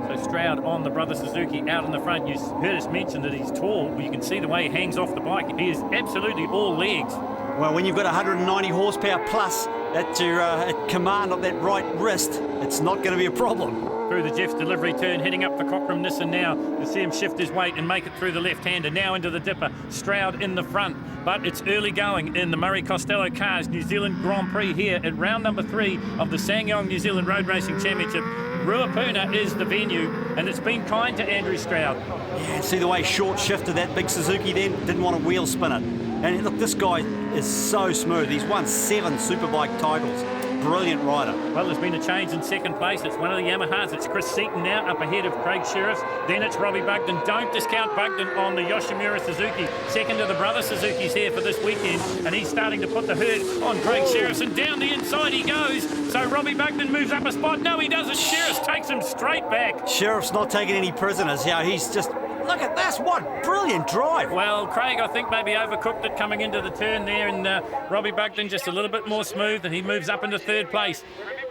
So Stroud on the brother Suzuki out in the front. You heard us mention that he's tall. Well, you can see the way he hangs off the bike. He is absolutely all legs. Well, when you've got 190 horsepower plus at your command of that right wrist, it's not going to be a problem. Through the Jeff's delivery turn, heading up for Cockram Nissan now. You see him shift his weight and make it through the left-hander. Now into the dipper. Stroud in the front. But it's early going in the Murray Costello cars. New Zealand Grand Prix here at round number 3 of the Ssangyong New Zealand Road Racing Championship. Ruapuna is the venue, and it's been kind to Andrew Stroud. Yeah, see the way short shifted that big Suzuki then? Didn't want to wheel spin it. And look, this guy is so smooth. He's won 7 Superbike titles. Brilliant rider. Well, there's been a change in second place. It's one of the Yamahas. It's Chris Seaton now up ahead of Craig Sheriffs. Then it's Robbie Bugden. Don't discount Bugden on the Yoshimura Suzuki. Second of the brother Suzuki's here for this weekend, and he's starting to put the hurt on Craig Sheriffs, and down the inside he goes. So Robbie Bugden moves up a spot. No, he doesn't. Sheriffs takes him straight back. Sheriff's not taking any prisoners. Yeah, he's just... Look at this, what brilliant drive. Well, Craig, I think maybe overcooked it coming into the turn there, and Robbie Bugden just a little bit more smooth, and he moves up into third place.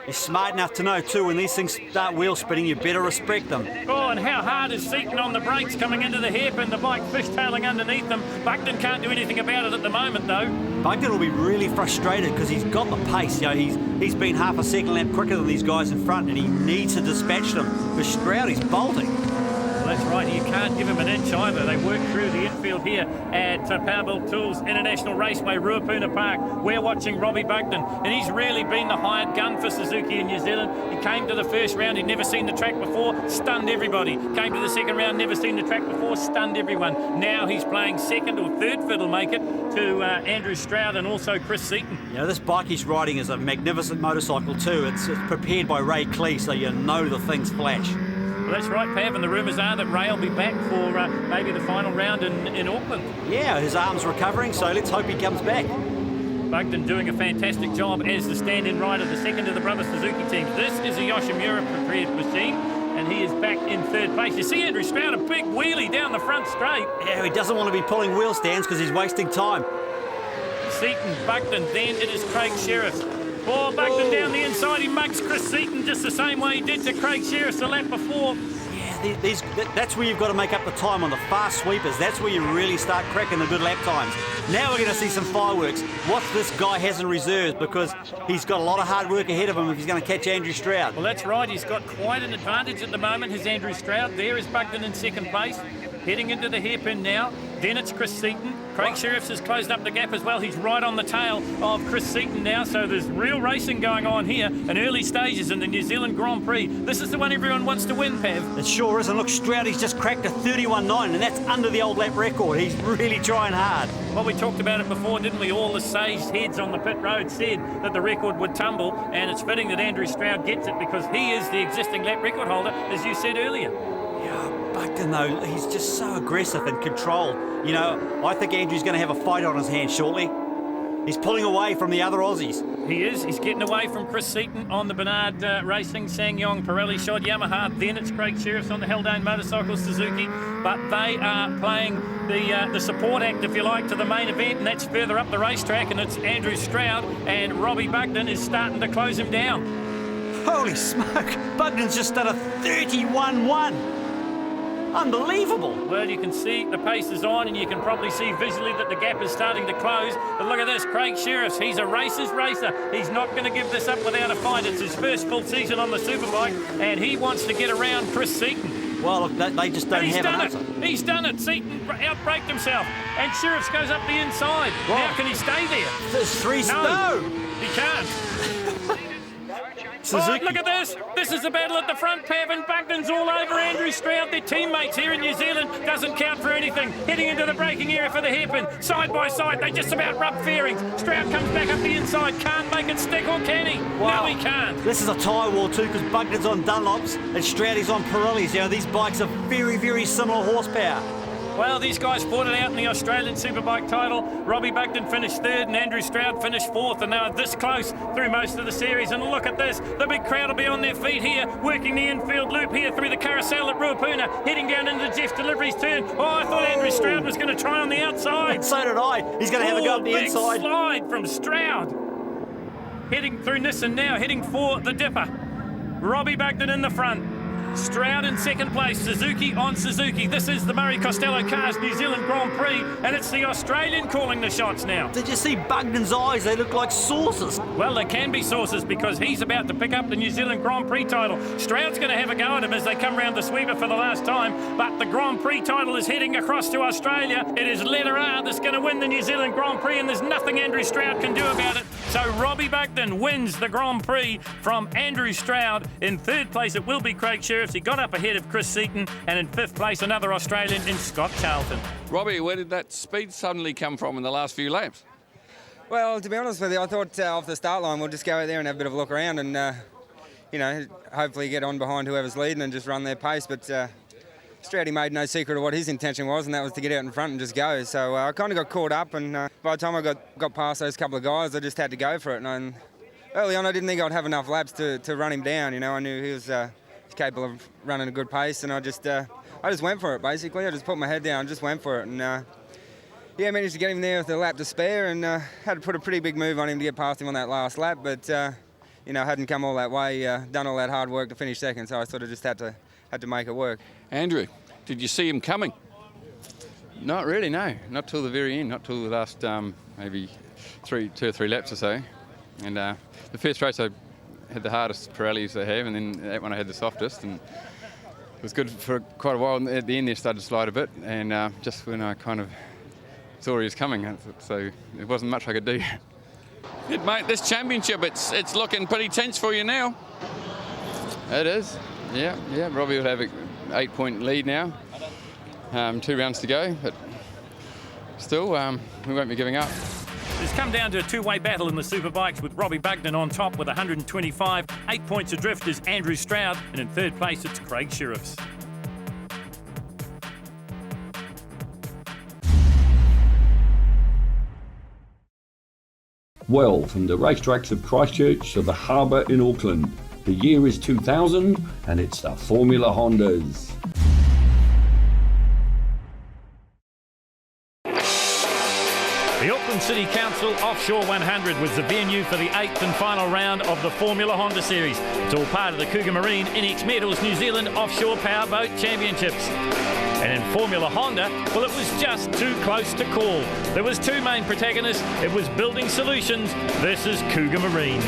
He's smart enough to know too, when these things start wheel spinning, you better respect them. Oh, and how hard is Seaton on the brakes coming into the hairpin, the bike fishtailing underneath them. Bugden can't do anything about it at the moment, though. Bugden will be really frustrated because he's got the pace. You know, he's been half a second lap quicker than these guys in front, and he needs to dispatch them. For Stroud, he's bolting. That's right, you can't give him an inch either. They work through the infield here at Powerbuilt Tools International Raceway, Ruapuna Park. We're watching Robbie Bugden, and he's really been the hired gun for Suzuki in New Zealand. He came to the first round, he'd never seen the track before, stunned everybody. Came to the second round, never seen the track before, stunned everyone. Now he's playing second or third fiddle, make it, to Andrew Stroud and also Chris Seaton. You know, this bike he's riding is a magnificent motorcycle too. It's prepared by Ray Clee, so you know the thing's flash. Well, that's right, Pav, and the rumours are that Ray will be back for maybe the final round in Auckland. Yeah, his arm's recovering, so let's hope he comes back. Bugden doing a fantastic job as the stand-in rider, the second of the brother Suzuki team. This is a Yoshimura prepared machine, and he is back in third place. You see Andrew Stroud, a big wheelie down the front straight. Yeah, he doesn't want to be pulling wheel stands because he's wasting time. Seaton, Bugden, then it is Craig Sheriff. Oh, Buckton down the inside. He mugs Chris Seaton just the same way he did to Craig Sheriff's the lap before. That's where you've got to make up the time on the fast sweepers. That's where you really start cracking the good lap times. Now we're going to see some fireworks. What this guy has in reserves, because he's got a lot of hard work ahead of him if he's going to catch Andrew Stroud. Well, that's right. He's got quite an advantage at the moment, his Andrew Stroud. There is Buckton in second place, heading into the hairpin now. Then it's Chris Seaton. Craig Sheriffs has closed up the gap as well. He's right on the tail of Chris Seaton now, so there's real racing going on here in early stages in the New Zealand Grand Prix. This is the one everyone wants to win, Pav. It sure is, and look, Stroud, he's just cracked a 31.9, and that's under the old lap record. He's really trying hard. Well, we talked about it before, didn't we? All the saged heads on the pit road said that the record would tumble, and it's fitting that Andrew Stroud gets it because he is the existing lap record holder, as you said earlier. Yeah, Buckton, though, he's just so aggressive and controlled. You know, I think Andrew's going to have a fight on his hands shortly. He's pulling away from the other Aussies. He is. He's getting away from Chris Seaton on the Bernard Racing, SsangYong, Pirelli Shod, Yamaha. Then it's Craig Sheriffs on the Haldane Motorcycles, Suzuki. But they are playing the support act, if you like, to the main event, and that's further up the racetrack, and it's Andrew Stroud, and Robbie Buckton is starting to close him down. Holy smoke! Buckton's just done a 31.1. Unbelievable. Well, you can see the pace is on, and you can probably see visually that the gap is starting to close. But look at this, Craig Sheriffs. He's a racer's racer. He's not going to give this up without a fight. It's his first full season on the Superbike, and he wants to get around Chris Seaton. Well, look, they just don't have an answer. He's done it. Seaton outbraked himself, and Sheriffs goes up the inside. Well, how can he stay there? There's three. No, he can't. Suzuki. Oh, look at this. This is the battle at the front. Pav and Buckton's all over Andrew Stroud. Their teammates here in New Zealand. Doesn't count for anything. Heading into the braking area for the hairpin. Side by side, they just about rub fairings. Stroud comes back up the inside. Can't make it stick, or can he? Wow. No, he can't. This is a tyre war too, because Buckton's on Dunlops and Stroud is on Pirellis. You know, these bikes are very, very similar horsepower. Well, these guys fought it out in the Australian Superbike title. Robbie Buckton finished third and Andrew Stroud finished fourth, and they were this close through most of the series. And look at this, the big crowd will be on their feet here, working the infield loop here through the carousel at Ruapuna, heading down into Jeff Delivery's turn. Oh, I thought Andrew Stroud was going to try on the outside. And so did I. He's going to have a go up the inside. Big slide from Stroud. Heading through Nissan now, heading for the Dipper. Robbie Buckton in the front. Stroud in second place, Suzuki on Suzuki. This is the Murray Costello Cars New Zealand Grand Prix, and it's the Australian calling the shots now. Did you see Buckton's eyes? They look like saucers. Well, they can be saucers because he's about to pick up the New Zealand Grand Prix title. Stroud's going to have a go at him as they come round the sweeper for the last time, but the Grand Prix title is heading across to Australia. It is letter R that's going to win the New Zealand Grand Prix, and there's nothing Andrew Stroud can do about it. So Robbie Buckton wins the Grand Prix from Andrew Stroud. In third place, it will be Craig Sheriffs. He got up ahead of Chris Seaton, and in fifth place, another Australian in Scott Charlton. Robbie, where did that speed suddenly come from in the last few laps? Well, to be honest with you, I thought off the start line we'll just go out there and have a bit of a look around and, you know, hopefully get on behind whoever's leading and just run their pace. But Stroudy made no secret of what his intention was, and that was to get out in front and just go. So I kind of got caught up, and by the time I got past those couple of guys, I just had to go for it. And early on, I didn't think I'd have enough laps to run him down. You know, I knew he was capable of running a good pace, and I just went for it, basically. I just put my head down and just went for it. And yeah, managed to get him there with a lap to spare, and had to put a pretty big move on him to get past him on that last lap. But, you know, hadn't come all that way, done all that hard work to finish second, so I sort of just had to make it work. Andrew, did you see him coming? Not really, no. Not till the very end, not till the last maybe 2 or 3 laps or so. And the first race I had the hardest Pirellis they have, and then that one I had the softest, and it was good for quite a while. And at the end there started to slide a bit, and just when I kind of saw he was coming, so there wasn't much I could do. Yeah, mate, this championship, it's looking pretty tense for you now. It is, yeah. Robbie will have an 8-point lead now. 2 rounds to go, but still, we won't be giving up. It's come down to a two-way battle in the Superbikes with Robbie Buckton on top with 125. 8 points adrift is Andrew Stroud, and in third place it's Craig Sheriffs. Well, from the racetracks of Christchurch to the harbour in Auckland, the year is 2000 and it's the Formula Hondas. The Auckland Auckland City Council Offshore 100 was the venue for the 8th and final round of the Formula Honda Series. It's all part of the Cougar Marine NX Metals New Zealand Offshore Powerboat Championships. And in Formula Honda, well, it was just too close to call. There was two main protagonists. It was Building Solutions versus Cougar Marine.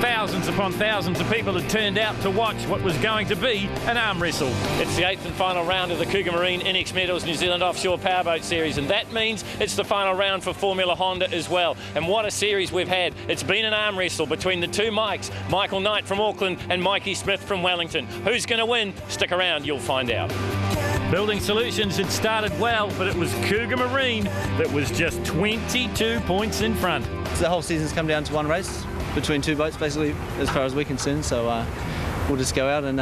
Thousands upon thousands of people had turned out to watch what was going to be an arm wrestle. It's the 8th and final round of the Cougar Marine NX Metals New Zealand Offshore Powerboat Series, and that means it's the final round for Formula Honda as well. And what a series we've had. It's been an arm wrestle between the two Mikes, Michael Knight from Auckland and Mikey Smith from Wellington. Who's going to win? Stick around, you'll find out. Building Solutions had started well, but it was Cougar Marine that was just 22 points in front. The whole season's come down to one race between two boats, basically, as far as we're concerned. So we'll just go out and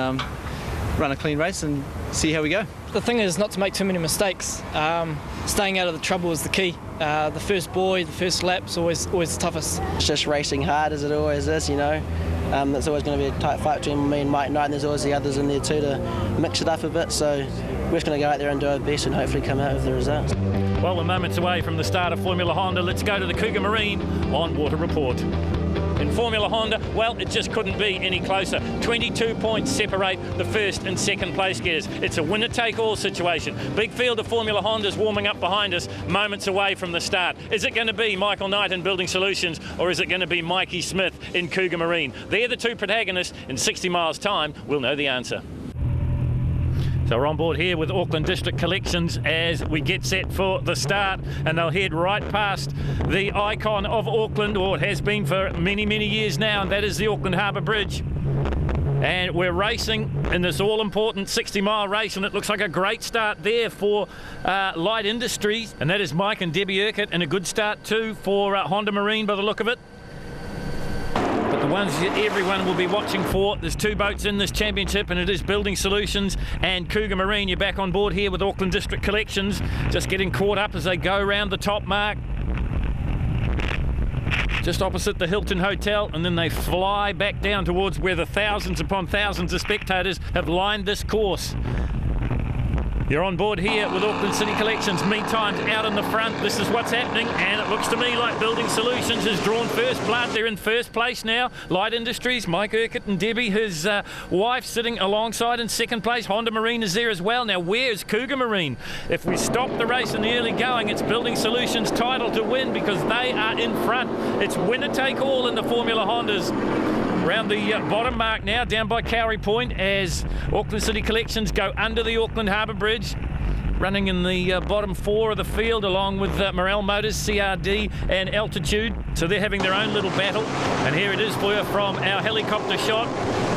run a clean race and see how we go. The thing is not to make too many mistakes. Staying out of the trouble is the key. The first buoy, the first lap's always the toughest. It's just racing hard as it always is, you know. There's always going to be a tight fight between me and Mike Knight, and there's always the others in there too to mix it up a bit. So we're just going to go out there and do our best and hopefully come out with the results. Well, we're moments away from the start of Formula Honda. Let's go to the Cougar Marine on Water Report. In Formula Honda, well, it just couldn't be any closer. 22 points separate the first and second place getters. It's a winner-take-all situation. Big field of Formula Hondas warming up behind us, moments away from the start. Is it going to be Michael Knight in Building Solutions, or is it going to be Mikey Smith in Cougar Marine? They're the two protagonists. In 60 miles' time, we'll know the answer. So we're on board here with Auckland District Collections as we get set for the start, and they'll head right past the icon of Auckland, or it has been for many, many years now, and that is the Auckland Harbour Bridge. And we're racing in this all-important 60-mile race, and it looks like a great start there for Light Industries, and that is Mike and Debbie Urquhart, and a good start too for Honda Marine by the look of it. But the ones that everyone will be watching for, there's two boats in this championship, and it is Building Solutions and Cougar Marine. You're back on board here with Auckland District Collections, just getting caught up as they go around the top mark, just opposite the Hilton Hotel, and then they fly back down towards where the thousands upon thousands of spectators have lined this course. You're on board here with Auckland City Collections. Meantime, out in the front, this is what's happening, and it looks to me like Building Solutions has drawn first blood. They're in first place now. Light Industries, Mike Urquhart and Debbie, his wife, sitting alongside in second place. Honda Marine is there as well. Now, where's Cougar Marine? If we stop the race in the early going, it's Building Solutions' title to win because they are in front. It's winner take all in the Formula Hondas. Around the bottom mark now, down by Cowrie Point, as Auckland City Collections go under the Auckland Harbour Bridge, running in the bottom four of the field along with Morel Motors, CRD and Altitude. So they're having their own little battle. And here it is for you from our helicopter shot.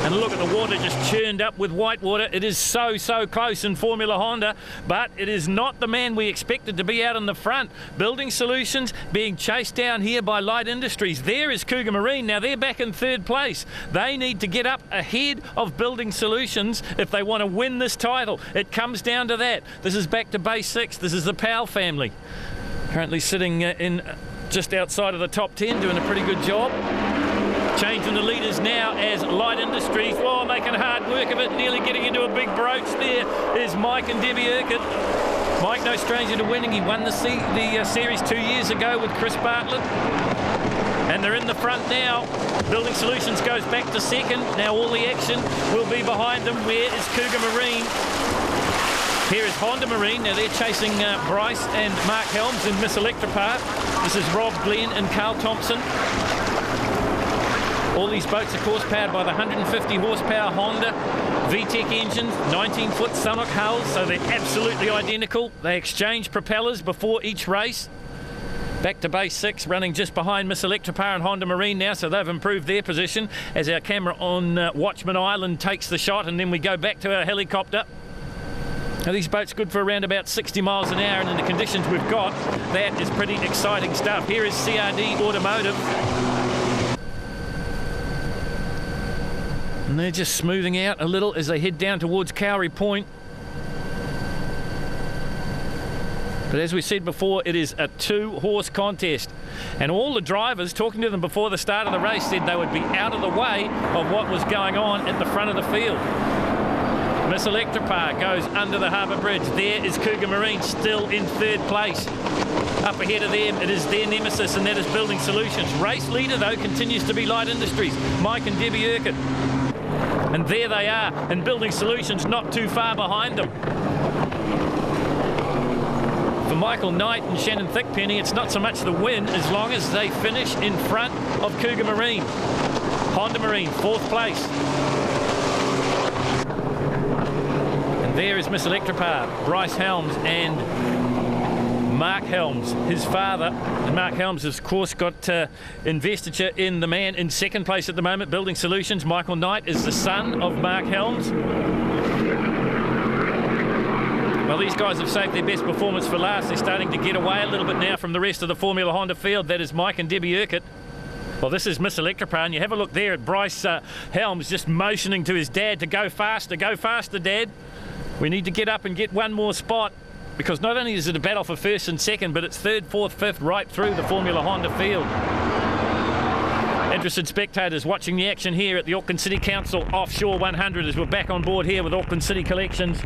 And look at the water just churned up with white water. It is so close in Formula Honda, but it is not the man we expected to be out in the front. Building Solutions being chased down here by Light Industries. There is Cougar Marine. Now they're back in third place. They need to get up ahead of Building Solutions if they want to win this title. It comes down to that. This is back to base 6. This is the Powell family. Currently sitting in just outside of the top 10, doing a pretty good job. Changing the leaders now as Light Industries, making hard work of it, nearly getting into a big broach. There is Mike and Debbie Urquhart. Mike, no stranger to winning. He won the series 2 years ago with Chris Bartlett. And they're in the front now. Building Solutions goes back to second. Now all the action will be behind them. Where is Cougar Marine? Here is Honda Marine. Now they're chasing Bryce and Mark Helms in Miss Electra Park. This is Rob Glenn and Carl Thompson. All these boats, of course, powered by the 150 horsepower Honda VTEC engines, 19-foot Sanok hulls, so they're absolutely identical. They exchange propellers before each race. Back to base 6, running just behind Miss Electrapar and Honda Marine now, so they've improved their position as our camera on Watchman Island takes the shot, and then we go back to our helicopter. Now these boats good for around about 60 miles an hour, and in the conditions we've got, that is pretty exciting stuff. Here is CRD Automotive. And they're just smoothing out a little as they head down towards Cowrie Point. But as we said before, it is a 2-horse contest. And all the drivers, talking to them before the start of the race, said they would be out of the way of what was going on at the front of the field. Miss Electropar goes under the harbour bridge. There is Cougar Marine still in third place. Up ahead of them, it is their nemesis, and that is Building Solutions. Race leader, though, continues to be Light Industries. Mike and Debbie Urquhart. And there they are, and Building Solutions not too far behind them. For Michael Knight and Shannon Thickpenny, it's not so much the win as long as they finish in front of Cougar Marine. Honda Marine, fourth place. And there is Miss Electropar, Bryce Helms and Mark Helms, his father. And Mark Helms has, of course, got investiture in the man in second place at the moment, Building Solutions. Michael Knight is the son of Mark Helms. Well, these guys have saved their best performance for last. They're starting to get away a little bit now from the rest of the Formula Honda field. That is Mike and Debbie Urquhart. Well, this is Miss Electropar, and you have a look there at Bryce Helms just motioning to his dad to go faster, Dad. We need to get up and get one more spot, because not only is it a battle for first and second, but it's third, fourth, fifth right through the Formula Honda field. Interested spectators watching the action here at the Auckland City Council Offshore 100 as we're back on board here with Auckland City Collections.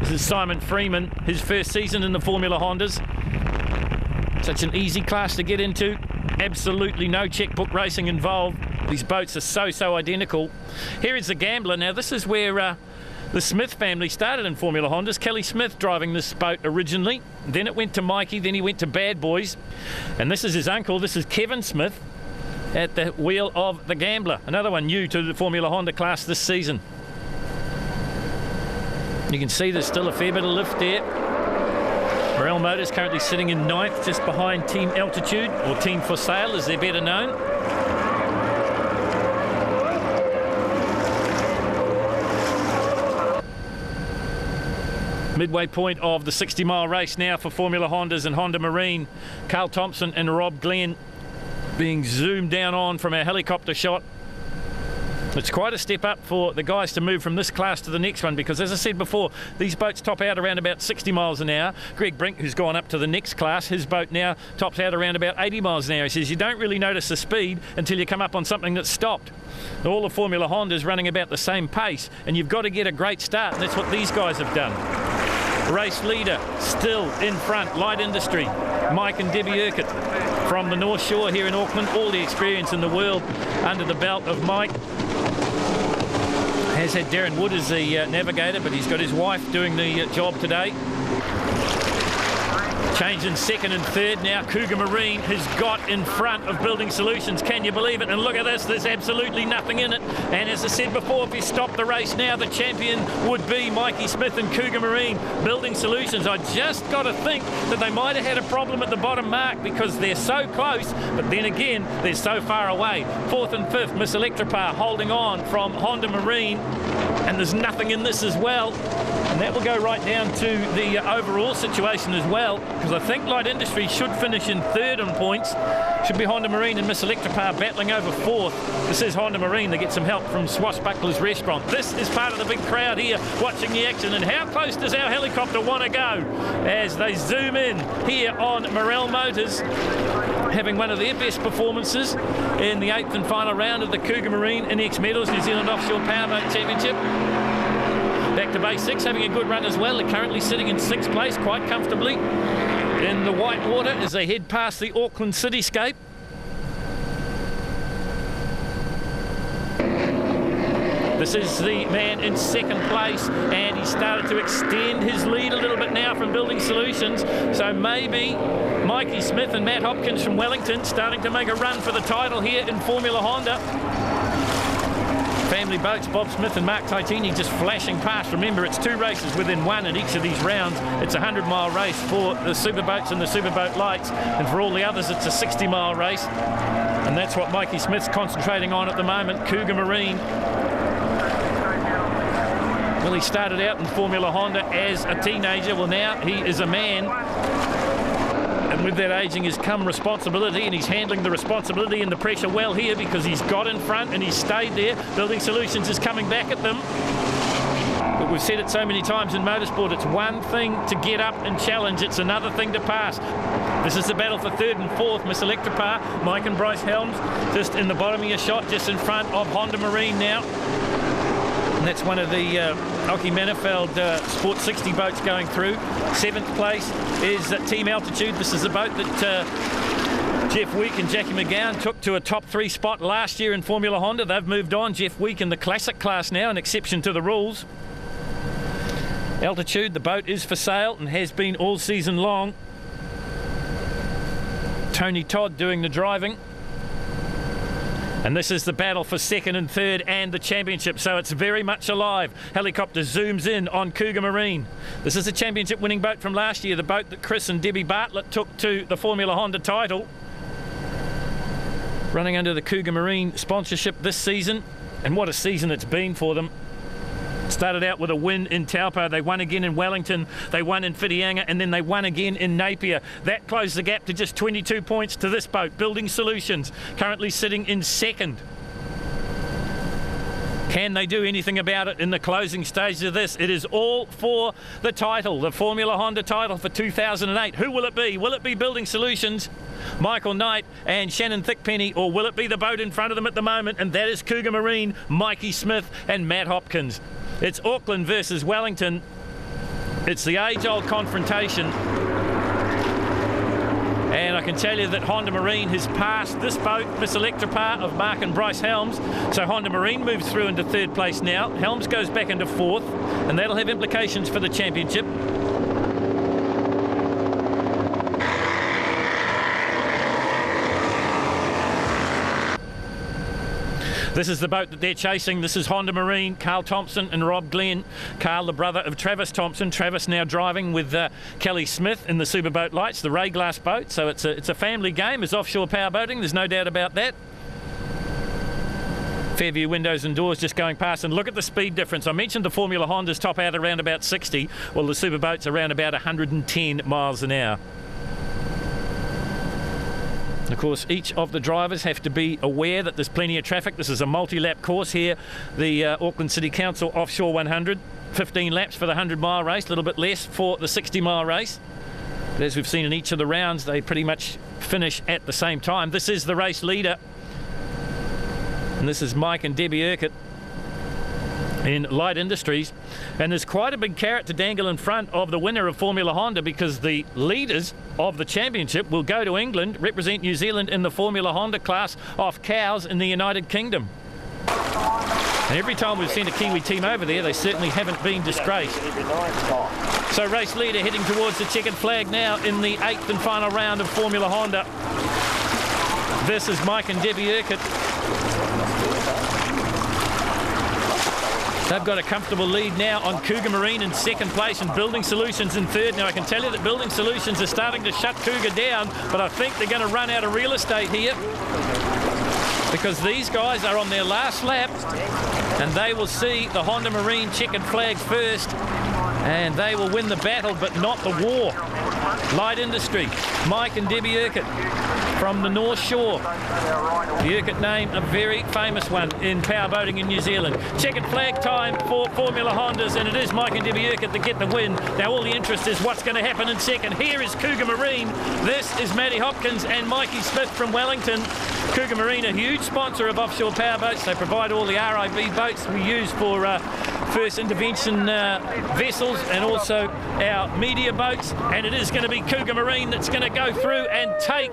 This is Simon Freeman, his first season in the Formula Hondas. Such an easy class to get into. Absolutely no checkbook racing involved. These boats are so identical. Here is the Gambler. Now this is where the Smith family started in Formula Hondas. Kelly Smith driving this boat originally. Then it went to Mikey, then he went to Bad Boys. And this is his uncle, this is Kevin Smith at the wheel of the Gambler. Another one new to the Formula Honda class this season. You can see there's still a fair bit of lift there. Morel Motors currently sitting in ninth, just behind Team Altitude, or Team For Sale as they're better known. Midway point of the 60-mile race now for Formula Hondas and Honda Marine. Carl Thompson and Rob Glenn being zoomed down on from our helicopter shot. It's quite a step up for the guys to move from this class to the next one, because as I said before, these boats top out around about 60 miles an hour. Greg Brink, who's gone up to the next class, his boat now tops out around about 80 miles an hour. He says you don't really notice the speed until you come up on something that's stopped. All the Formula Hondas running about the same pace, and you've got to get a great start, and that's what these guys have done. Race leader still in front, Light Industry, Mike and Debbie Urquhart from the North Shore here in Auckland. All the experience in the world under the belt of Mike. Has had Darren Wood as the navigator, but he's got his wife doing the job today. Change in second and third now. Cougar Marine has got in front of Building Solutions. Can you believe it? And look at this, there's absolutely nothing in it. And as I said before, if you stop the race now, the champion would be Mikey Smith and Cougar Marine. Building Solutions, I just got to think that they might have had a problem at the bottom mark, because they're so close, but then again, they're so far away. Fourth and fifth, Miss Electropar holding on from Honda Marine. And there's nothing in this as well. And that will go right down to the overall situation as well, because I think Light Industry should finish in third on points. Should be Honda Marine and Miss Electropar battling over fourth. This is Honda Marine. They get some help from Swashbuckler's Restaurant. This is part of the big crowd here watching the action. And how close does our helicopter want to go as they zoom in here on Morel Motors, having one of their best performances in the 8th and final round of the Cougar Marine NX Medals New Zealand Offshore Powerboat Championship. Back to base 6, having a good run as well. They're currently sitting in 6th place quite comfortably in the white water as they head past the Auckland cityscape. This is the man in second place, and he started to extend his lead a little bit now from Building Solutions. So maybe Mikey Smith and Matt Hopkins from Wellington starting to make a run for the title here in Formula Honda. Family boats, Bob Smith and Mark Titini just flashing past. Remember, it's 2 races within 1 in each of these rounds. It's a 100-mile race for the superboats and the superboat lights, and for all the others it's a 60-mile race. And that's what Mikey Smith's concentrating on at the moment. Cougar Marine. Well, he started out in Formula Honda as a teenager. Well, now he is a man. And with that aging has come responsibility, and he's handling the responsibility and the pressure well here, because he's got in front and he's stayed there. Building Solutions is coming back at them. But we've said it so many times in motorsport, it's one thing to get up and challenge, it's another thing to pass. This is the battle for third and fourth. Miss Electropar, Mike and Bryce Helms just in the bottom of your shot, just in front of Honda Marine now. And that's one of the Oki Manifold Sport 60 boats going through. 7th place is Team Altitude. This is a boat that Jeff Week and Jackie McGowan took to a top 3 spot last year in Formula Honda. They've moved on. Jeff Week in the classic class now, an exception to the rules. Altitude, the boat is for sale and has been all season long. Tony Todd doing the driving. And this is the battle for 2nd and 3rd and the championship, so it's very much alive. Helicopter zooms in on Cougar Marine. This is a championship winning boat from last year, the boat that Chris and Debbie Bartlett took to the Formula Honda title. Running under the Cougar Marine sponsorship this season, and what a season it's been for them. Started out with a win in Taupo, they won again in Wellington, they won in Whitianga, and then they won again in Napier. That closed the gap to just 22 points to this boat, Building Solutions, currently sitting in 2nd. Can they do anything about it in the closing stages of this? It is all for the title, the Formula Honda title for 2008. Who will it be? Will it be Building Solutions, Michael Knight and Shannon Thickpenny, or will it be the boat in front of them at the moment, and that is Cougar Marine, Mikey Smith and Matt Hopkins? It's Auckland versus Wellington. It's the age-old confrontation. And I can tell you that Honda Marine has passed this boat, Miss Electrapar of Mark and Bryce Helms. So Honda Marine moves through into 3rd place now. Helms goes back into 4th, and that'll have implications for the championship. This is the boat that they're chasing. This is Honda Marine, Carl Thompson and Rob Glenn. Carl, the brother of Travis Thompson. Travis now driving with Kelly Smith in the Superboat Lights, the Ray Glass boat. So it's a family game. It's offshore power boating. There's no doubt about that. Fairview windows and doors just going past, and look at the speed difference. I mentioned the Formula Hondas top out around about 60. Well, the Superboats around about 110 miles an hour. Of course, each of the drivers have to be aware that there's plenty of traffic. This is a multi-lap course here, the Auckland City Council Offshore 100. 15 laps for the 100-mile race, a little bit less for the 60-mile race. But as we've seen in each of the rounds, they pretty much finish at the same time. This is the race leader, and this is Mike and Debbie Urquhart in Light Industries. And there's quite a big carrot to dangle in front of the winner of Formula Honda, because the leaders of the championship will go to England, represent New Zealand in the Formula Honda class off cows in the United Kingdom. And every time we've seen a Kiwi team over there, they certainly haven't been disgraced. So race leader heading towards the checkered flag now in the 8th and final round of Formula Honda. This is Mike and Debbie Urquhart. They've got a comfortable lead now on Cougar Marine in 2nd place and Building Solutions in 3rd. Now, I can tell you that Building Solutions are starting to shut Cougar down, but I think they're going to run out of real estate here, because these guys are on their last lap, and they will see the Honda Marine checkered flag first, and they will win the battle, but not the war. Light Industry, Mike and Debbie Urquhart from the North Shore. The Urquhart name, a very famous one in powerboating in New Zealand. Checkered flag time for Formula Hondas, and it is Mike and Debbie Urquhart that get the win. Now all the interest is what's going to happen in 2nd. Here is Cougar Marine. This is Matty Hopkins and Mikey Smith from Wellington. Cougar Marine, a huge sponsor of offshore powerboats. They provide all the RIB boats we use for first intervention vessels, and also our media boats. And it is going to be Cougar Marine that's going to go through and take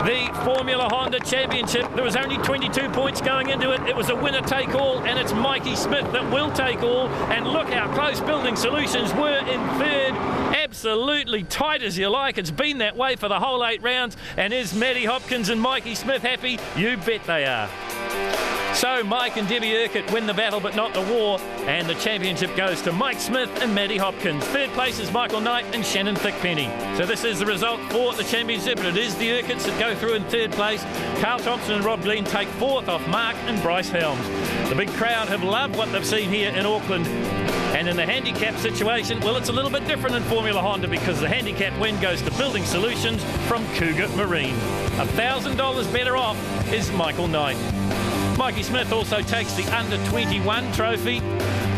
the Formula Honda Championship. There was only 22 points going into it. It was a winner-take-all, and it's Mikey Smith that will take all. And look how close Building Solutions were in 3rd. Absolutely tight as you like. It's been that way for the whole 8 rounds. And is Matty Hopkins and Mikey Smith happy? You bet they are. So Mike and Debbie Urquhart win the battle but not the war, and the championship goes to Mike Smith and Matty Hopkins. 3rd place is Michael Knight and Shannon Thickpenny. So this is the result for the championship, but it is the Urquharts that go through in 3rd place. Carl Thompson and Rob Glenn take 4th off Mark and Bryce Helms. The big crowd have loved what they've seen here in Auckland. And in the handicap situation, well, it's a little bit different in Formula Honda, because the handicap win goes to Building Solutions from Cougar Marine. $1,000 better off is Michael Knight. Mikey Smith also takes the under-21 trophy.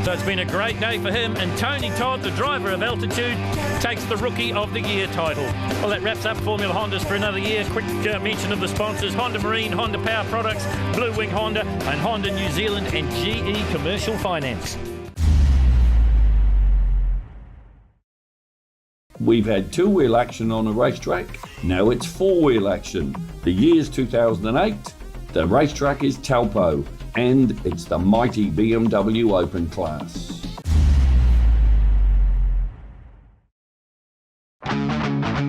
So it's been a great day for him, and Tony Todd, the driver of Altitude, takes the Rookie of the Year title. Well, that wraps up Formula Hondas for another year. Quick mention of the sponsors: Honda Marine, Honda Power Products, Blue Wing Honda, and Honda New Zealand, and GE Commercial Finance. We've had two-wheel action on a racetrack. Now it's four-wheel action. The year's 2008. The racetrack is Taupo, and it's the mighty BMW Open class.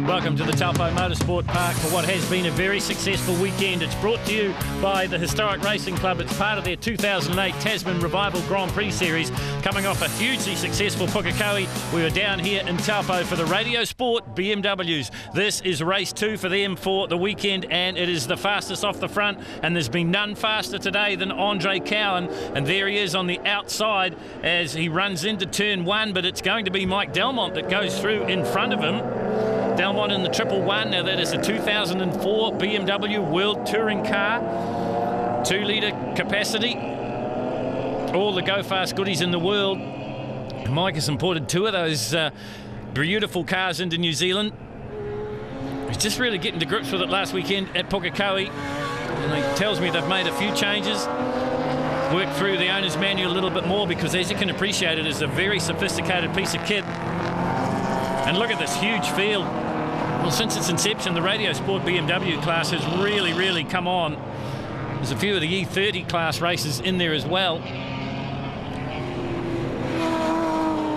Welcome to the Taupo Motorsport Park for what has been a very successful weekend. It's brought to you by the Historic Racing Club. It's part of their 2008 Tasman Revival Grand Prix Series. Coming off a hugely successful Pukekohe, we were down here in Taupo for the Radio Sport BMWs. This is race 2 for them for the weekend, and it is the fastest off the front, and there's been none faster today than Andre Cowan, and there he is on the outside as he runs into turn 1, but it's going to be Mike Delmont that goes through in front of him. Delmont in the 111. Now that is a 2004 BMW World Touring car, 2-litre capacity, all the Go Fast goodies in the world. Mike has imported 2 of those beautiful cars into New Zealand. He's just really getting to grips with it last weekend at Pukekohe, and he tells me they've made a few changes, worked through the owner's manual a little bit more, because as you can appreciate, it is a very sophisticated piece of kit. And look at this huge field. Well, since its inception, the Radio Sport BMW class has really come on. There's a few of the E30 class races in there as well.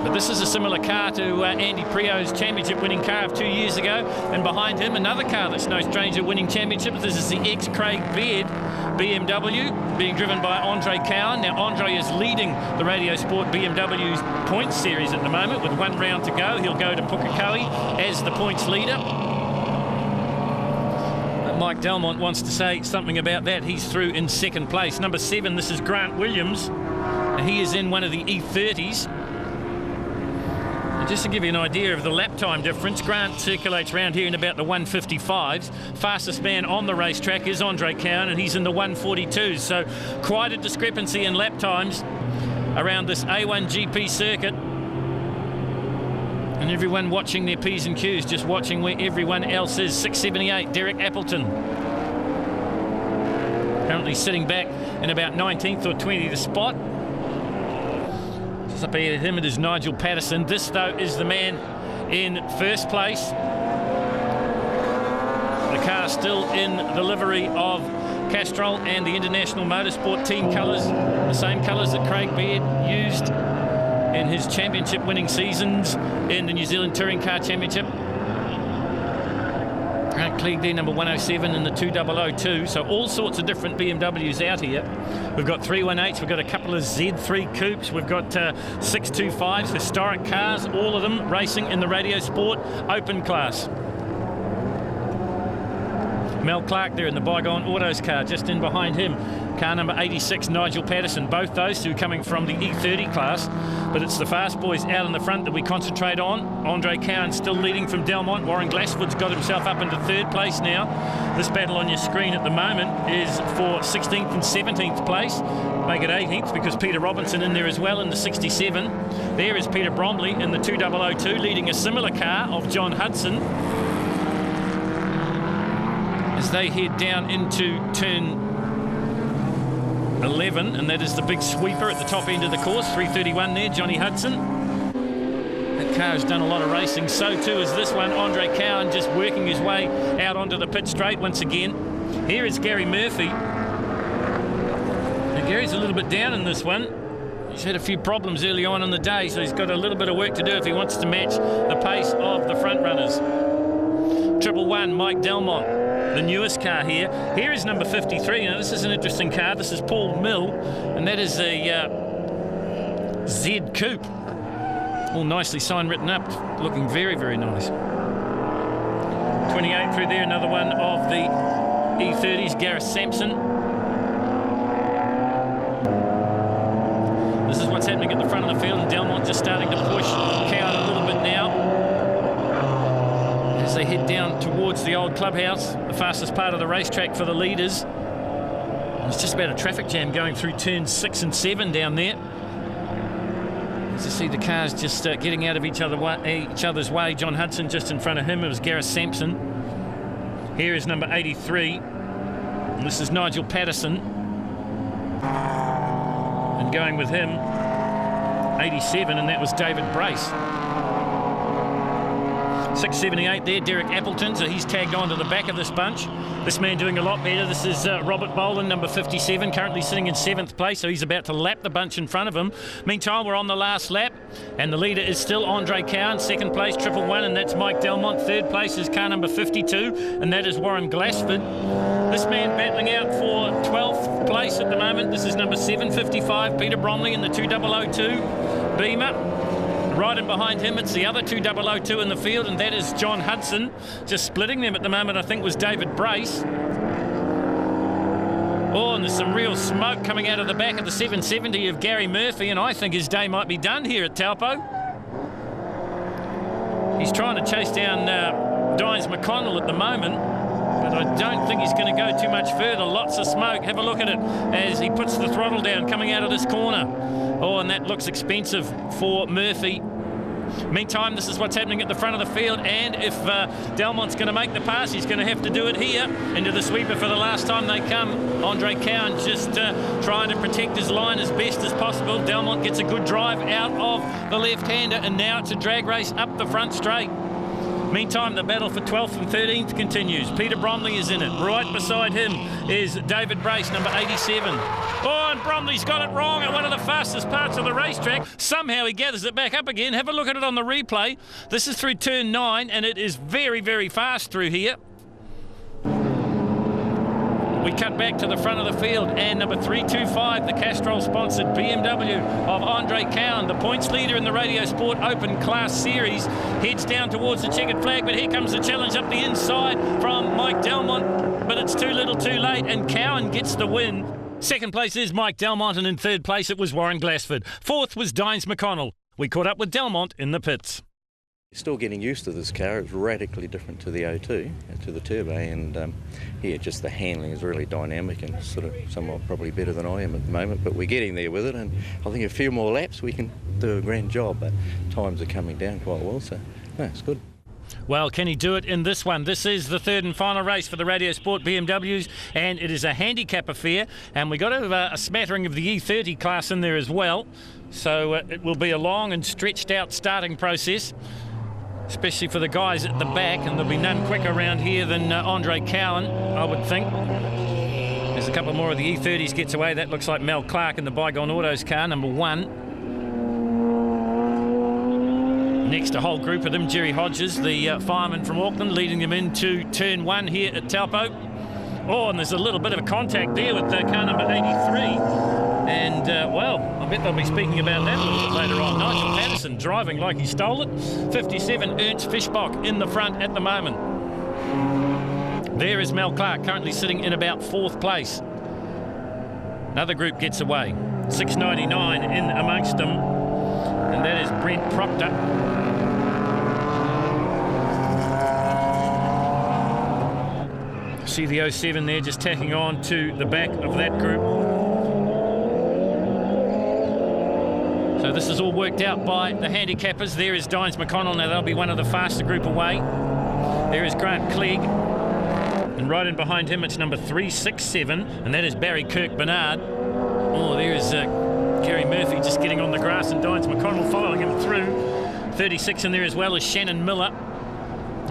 But this is a similar car to Andy Prio's championship-winning car of 2 years ago. And behind him, another car that's no stranger winning championships. This is the ex-Craig Baird BMW, being driven by Andre Cowan. Now, Andre is leading the Radio Sport BMW's points series at the moment with 1 round to go. He'll go to Pukekohe as the points leader. But Mike Delmont wants to say something about that. He's through in 2nd place. Number 7, this is Grant Williams. He is in one of the E30s. Just to give you an idea of the lap time difference, Grant circulates around here in about the 155s. Fastest man on the racetrack is Andre Cowan, and he's in the 142s. So quite a discrepancy in lap times around this A1 GP circuit. And everyone watching their P's and Q's, just watching where everyone else is. 678, Derek Appleton. Currently sitting back in about 19th or 20th spot. Up ahead of him, it is Nigel Patterson. This, though, is the man in 1st place. The car still in the livery of Castrol and the International Motorsport team colours, the same colours that Craig Baird used in his championship-winning seasons in the New Zealand Touring Car Championship. Grant Clegg there, number 107 in the 2002. So all sorts of different BMWs out here. We've got 318s, we've got a couple of Z3 coupes, we've got 625s, historic cars, all of them racing in the Radio Sport Open class. Mel Clark there in the Bygone Autos car, just in behind him. Car number 86, Nigel Patterson. Both those two coming from the E30 class. But it's the fast boys out in the front that we concentrate on. Andre Cowan still leading from Delmont. Warren Glasswood's got himself up into 3rd place now. This battle on your screen at the moment is for 16th and 17th place. Make it 18th because Peter Robinson in there as well in the 67. There is Peter Bromley in the 2002 leading a similar car of John Hudson. As they head down into turn 11, and that is the big sweeper at the top end of the course. 331 there, Johnny Hudson. That car has done a lot of racing, so too is this one. Andre Cowan just working his way out onto the pit straight once again. Here is Gary Murphy. Now, Gary's a little bit down in this one. He's had a few problems early on in the day, so he's got a little bit of work to do if he wants to match the pace of the front runners. 111, Mike Delmont, the newest car here. Here is number 53. Now, this is an interesting car. This is Paul Mill, and that is a Z Coupe. All nicely signed, written up, looking very nice. 28 through there, another one of the E30s, Gareth Sampson. This is what's happening at the front of the field, and Delmont just starting to push Cowan a little bit now. As they head down towards the old clubhouse, the fastest part of the racetrack for the leaders. It's just about a traffic jam going through turns 6 and 7 down there. As you see the cars just getting out of each other's way. John Hudson just in front of him. It was Gareth Sampson. Here is number 83. And this is Nigel Patterson. And going with him, 87, and that was David Brace. 678 there, Derek Appleton, so he's tagged on to the back of this bunch. This man doing a lot better. This is Robert Boland, number 57, currently sitting in 7th place, so he's about to lap the bunch in front of him. Meantime, we're on the last lap, and the leader is still Andre Cowan, 2nd place, 111, and that's Mike Delmont. 3rd place is car number 52, and that is Warren Glassford. This man battling out for 12th place at the moment. This is number 755, Peter Bromley in the 2002 Beamer. Right in behind him, it's the other 2002 in the field, and that is John Hudson. Just splitting them at the moment, I think, was David Brace. Oh, and there's some real smoke coming out of the back of the 770 of Gary Murphy, and I think his day might be done here at Taupo. He's trying to chase down Dines McConnell at the moment, but I don't think he's going to go too much further. Lots of smoke. Have a look at it as he puts the throttle down coming out of this corner. Oh, and that looks expensive for Murphy. Meantime, this is what's happening at the front of the field, and if Delmont's going to make the pass, he's going to have to do it here into the sweeper for the last time they come. Andre Cowan just trying to protect his line as best as possible. Delmont gets a good drive out of the left-hander, and now it's a drag race up the front straight. Meantime, the battle for 12th and 13th continues. Peter Bromley is in it. Right beside him is David Brace, number 87. Oh, and Bromley's got it wrong at one of the fastest parts of the racetrack. Somehow he gathers it back up again. Have a look at it on the replay. This is through turn 9, and it is very, very fast through here. We cut back to the front of the field, and number 325, the Castrol-sponsored BMW of Andre Cowan, the points leader in the Radio Sport Open Class Series, heads down towards the checkered flag, but here comes the challenge up the inside from Mike Delmont, but it's too little too late, and Cowan gets the win. 2nd place is Mike Delmont, and in 3rd place it was Warren Glassford. 4th was Dines McConnell. We caught up with Delmont in the pits. Still getting used to this car. It's radically different to the O2, to the Turbo, and here just the handling is really dynamic and sort of somewhat probably better than I am at the moment, but we're getting there with it, and I think a few more laps we can do a grand job, but times are coming down quite well, so no, it's good. Well, can he do it in this one? This is the 3rd and final race for the Radio Sport BMWs, and it is a handicap affair, and we got a smattering of the E30 class in there as well, so it will be a long and stretched out starting process, especially for the guys at the back, and there'll be none quicker around here than Andre Cowan, I would think. There's a couple more of the E30s gets away. That looks like Mel Clark in the Bygone Autos car, number 1. Next, a whole group of them, Jerry Hodges, the fireman from Auckland, leading them into turn 1 here at Taupo. Oh, and there's a little bit of a contact there with car number 83. And, well, I bet they'll be speaking about that a little bit later on. Nigel Patterson driving like he stole it. 57, Ernst Fischbach in the front at the moment. There is Mel Clark, currently sitting in about 4th place. Another group gets away. 699 in amongst them. And that is Brent Proctor. See the 07 there just tacking on to the back of that group. So this is all worked out by the handicappers. There is Dines McConnell. Now they'll be one of the faster group away. There is Grant Clegg. And right in behind him it's number 367, and that is Barry Kirk-Bernard. Oh, there is Gary Murphy just getting on the grass, and Dines McConnell following him through. 36 in there as well as Shannon Miller.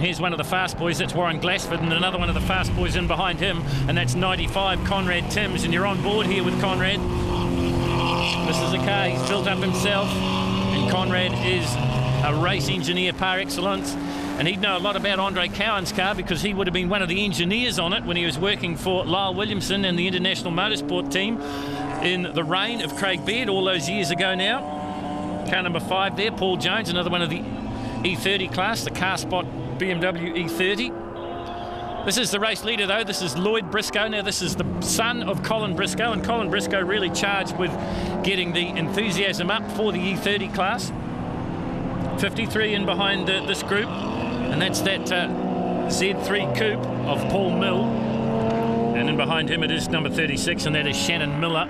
Here's one of the fast boys, that's Warren Glassford, and another one of the fast boys in behind him, and that's 95, Conrad Timms, and you're on board here with Conrad. This is a car he's built up himself, and Conrad is a race engineer par excellence, and he'd know a lot about Andre Cowan's car because he would have been one of the engineers on it when he was working for Lyle Williamson and the International Motorsport team in the reign of Craig Baird all those years ago now. Car number 5 there, Paul Jones, another one of the E30 class, the Car Spot BMW E30. This is the race leader though, this is Lloyd Briscoe. Now this is the son of Colin Briscoe, and Colin Briscoe really charged with getting the enthusiasm up for the E30 class. 53 in behind this group, and that's that Z3 Coupe of Paul Mill. And in behind him it is number 36, and that is Shannon Miller.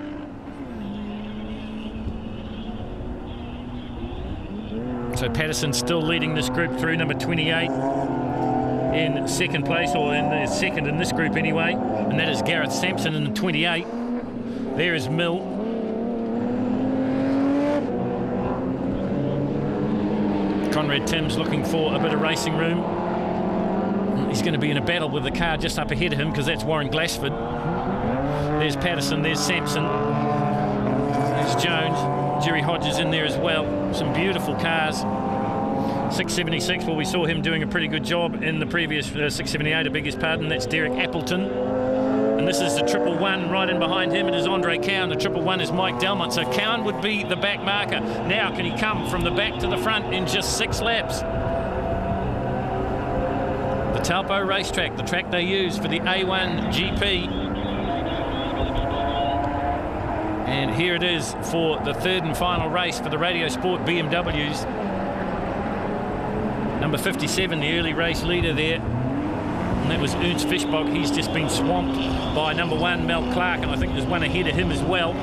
So Patterson still leading this group through, number 28 in second place, or in the second in this group anyway, and that is Gareth Sampson in the 28. There is Mill. Conrad Timms looking for a bit of racing room. He's going to be in a battle with the car just up ahead of him, because that's Warren Glassford. There's Patterson, there's Sampson, there's Jones, Jerry Hodges in there as well. Some beautiful cars. 676, well, we saw him doing a pretty good job in the previous 678, I beg his pardon. That's Derek Appleton. And this is the 111. Right in behind him, it is Andre Cowan. The 111 is Mike Delmont. So Cowan would be the back marker. Now, can he come from the back to the front in just 6 laps? The Taupo racetrack, the track they use for the A1 GP. And here it is for the third and final race for the Radio Sport BMWs. Number 57, the early race leader there. And that was Ernst Fischbach. He's just been swamped by number 1, Mel Clark, and I think there's one ahead of him as well.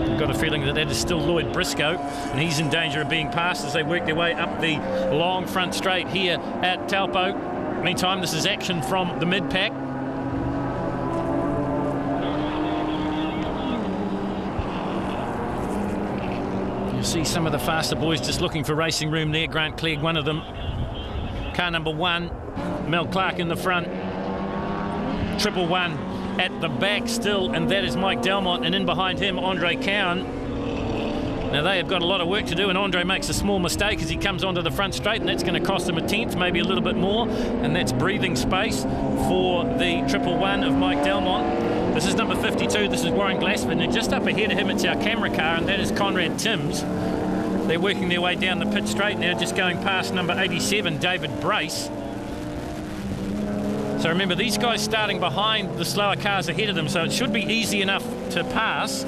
I've got a feeling that is still Lloyd Briscoe, and he's in danger of being passed as they work their way up the long front straight here at Taupo. Meantime, this is action from the mid-pack. You see some of the faster boys just looking for racing room there. Grant Clegg, one of them. Car number 1, Mel Clark in the front. 111 at the back still, and that is Mike Delmont, and in behind him, Andre Cowan. Now they have got a lot of work to do, and Andre makes a small mistake as he comes onto the front straight, and that's going to cost him a 10th, maybe a little bit more, and that's breathing space for the 111 of Mike Delmont. This is number 52, this is Warren Glassford, and just up ahead of him it's our camera car, and that is Conrad Timms. They're working their way down the pit straight now, just going past number 87, David Brace. So remember, these guys starting behind the slower cars ahead of them, so it should be easy enough to pass,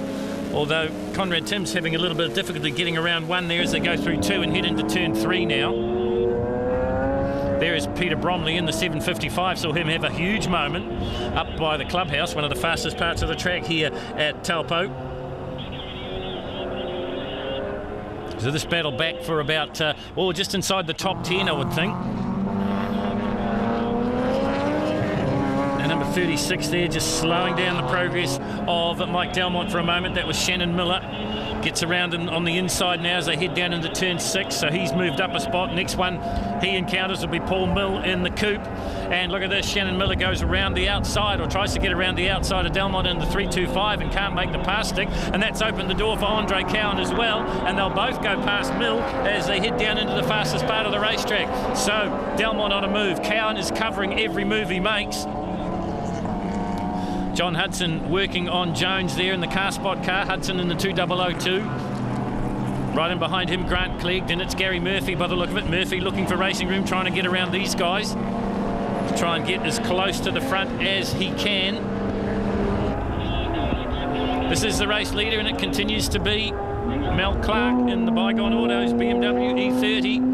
although Conrad Timms having a little bit of difficulty getting around 1 there as they go through 2 and head into turn 3 now. There is Peter Bromley in the 755, saw him have a huge moment up by the clubhouse, one of the fastest parts of the track here at Taupo. So this battle back for about, just inside the top 10, I would think. And number 36 there, just slowing down the progress of Mike Delmont for a moment. That was Shannon Miller. Gets around on the inside now as they head down into turn 6, so he's moved up a spot. Next one he encounters will be Paul Mill in the coupe. And look at this, Shannon Miller goes around the outside, or tries to get around the outside of Delmont in the 325 and can't make the pass stick, and that's opened the door for Andre Cowan as well, and they'll both go past Mill as they head down into the fastest part of the racetrack. So Delmont on a move, Cowan is covering every move he makes. John Hudson working on Jones there in the car spot car. Hudson in the 2002. Right in behind him, Grant Clegg. Then it's Gary Murphy by the look of it. Murphy looking for racing room, trying to get around these guys. To try and get as close to the front as he can. This is the race leader, and it continues to be Mel Clark in the Bygone Autos BMW E30.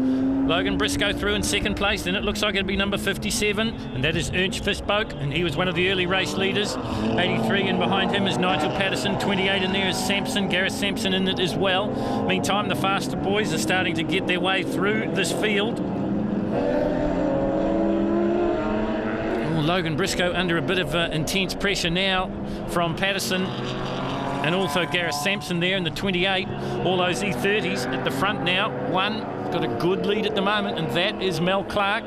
Logan Briscoe through in second place. Then it looks like it'll be number 57, and that is Ernst Fischbach, and he was one of the early race leaders. 83 in behind him is Nigel Patterson. 28 in there is Sampson, Gareth Sampson in it as well. Meantime, the faster boys are starting to get their way through this field. Logan Briscoe under a bit of intense pressure now from Patterson, and also Gareth Sampson there in the 28. All those E30s at the front now. One got a good lead at the moment, and that is Mel Clark.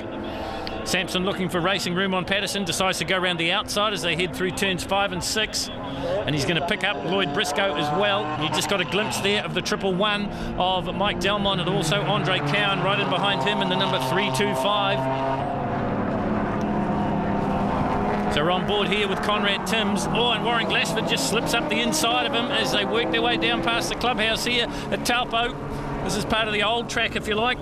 Sampson looking for racing room on Patterson, decides to go around the outside as they head through turns 5 and 6, and he's going to pick up Lloyd Briscoe as well. You just got a glimpse there of the 111 of Mike Delmont, and also Andre Cowan right in behind him in the number 325. So we're on board here with Conrad Timms. And Warren Glassford just slips up the inside of him as they work their way down past the clubhouse here at Taupo. This is part of the old track, if you like.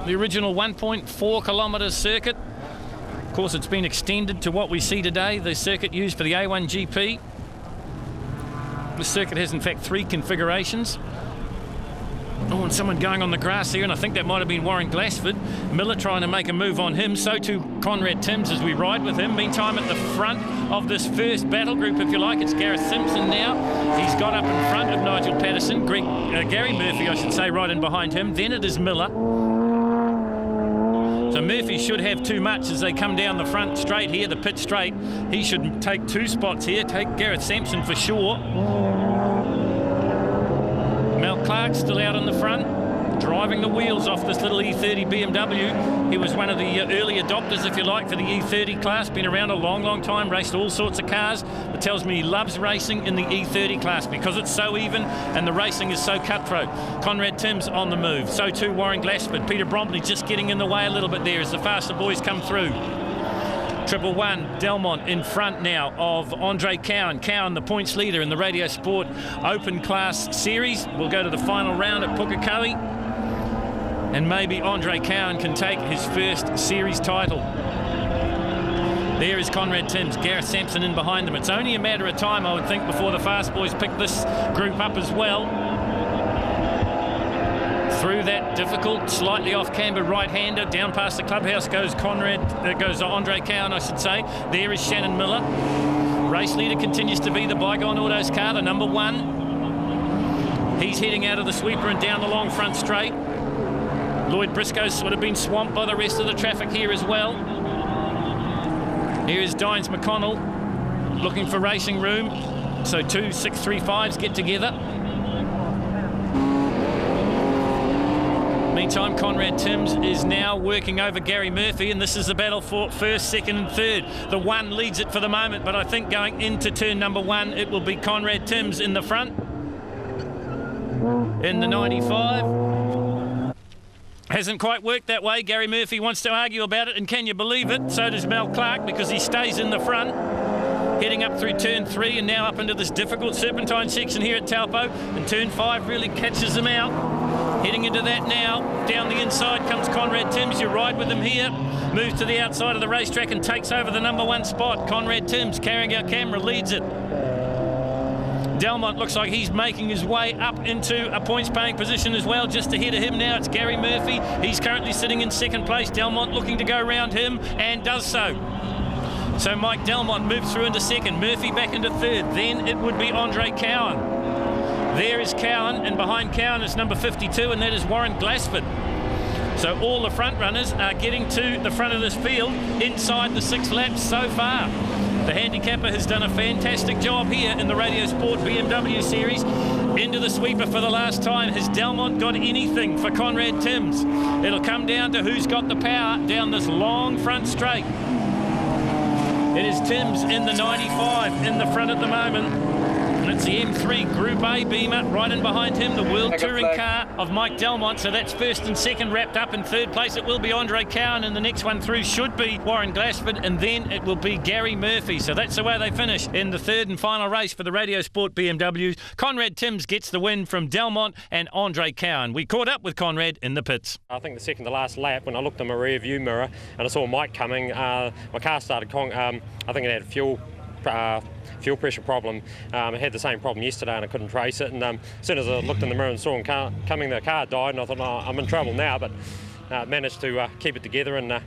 The original 1.4 kilometre circuit. Of course, it's been extended to what we see today, the circuit used for the A1 GP. The circuit has, in fact, 3 configurations. And someone going on the grass here, and I think that might have been Warren Glassford. Miller trying to make a move on him, so too Conrad Timms as we ride with him. Meantime, at the front of this first battle group, if you like. It's Gareth Simpson now. He's got up in front of Nigel Patterson. Gary Murphy, I should say, right in behind him. Then it is Miller. So Murphy should have too much as they come down the front straight here, the pit straight. He should take 2 spots here, take Gareth Sampson for sure. Mel Clark still out in the front, driving the wheels off this little E30 BMW. He was one of the early adopters, if you like, for the E30 class. Been around a long, long time, raced all sorts of cars. It tells me he loves racing in the E30 class because it's so even and the racing is so cutthroat. Conrad Timms on the move. So too Warren Glassford. Peter Bromley just getting in the way a little bit there as the faster boys come through. 111 Delmont in front now of Andre Cowan. Cowan, the points leader in the Radio Sport Open Class Series. We'll go to the final round at Pukekohe. And maybe Andre Cowan can take his first series title. There is Conrad Timms, Gareth Sampson in behind them. It's only a matter of time, I would think, before the fast boys pick this group up as well. Through that difficult, slightly off-camber right-hander, down past the clubhouse goes Andre Cowan, I should say. There is Shannon Miller. Race leader continues to be the Bygone Autos car, the number 1. He's heading out of the sweeper and down the long front straight. Lloyd Briscoe's sort of been swamped by the rest of the traffic here as well. Here is Dines McConnell looking for racing room. So 2 635s get together. Meantime, Conrad Timms is now working over Gary Murphy, and this is the battle for first, second and third. The 1 leads it for the moment, but I think going into turn number 1, it will be Conrad Timms in the front. In the 95. Hasn't quite worked that way. Gary Murphy wants to argue about it, and can you believe it? So does Mel Clark, because he stays in the front. Heading up through turn 3 and now up into this difficult serpentine section here at Taupo. And turn 5 really catches them out. Heading into that now. Down the inside comes Conrad Timms. You ride with him here. Moves to the outside of the racetrack and takes over the number 1 spot. Conrad Timms, carrying our camera, leads it. Delmont looks like he's making his way up into a points-paying position as well. Just ahead of him now, it's Gary Murphy. He's currently sitting in second place. Delmont looking to go round him and does so. So Mike Delmont moves through into second. Murphy back into third. Then it would be Andre Cowan. There is Cowan, and behind Cowan is number 52, and that is Warren Glassford. So all the front runners are getting to the front of this field inside the 6 laps so far. The handicapper has done a fantastic job here in the Radio Sport BMW Series. Into the sweeper for the last time. Has Delmont got anything for Conrad Timms? It'll come down to who's got the power down this long front straight. It is Timms in the 95 in the front at the moment. And it's the M3 Group A Beamer right in behind him, the World Touring car of Mike Delmont. So that's first and second wrapped up. In third place it will be Andre Cowan, and the next one through should be Warren Glassford, and then it will be Gary Murphy. So that's the way they finish in the third and final race for the Radio Sport BMWs. Conrad Timms gets the win from Delmont and Andre Cowan. We caught up with Conrad in the pits. I think the second to last lap, when I looked in my rear view mirror and I saw Mike coming, my car started, I think it had fuel pressure problem. I had the same problem yesterday and I couldn't trace it, and as soon as I looked in the mirror and saw him coming, the car died, and I thought, oh, I'm in trouble now, but managed to keep it together and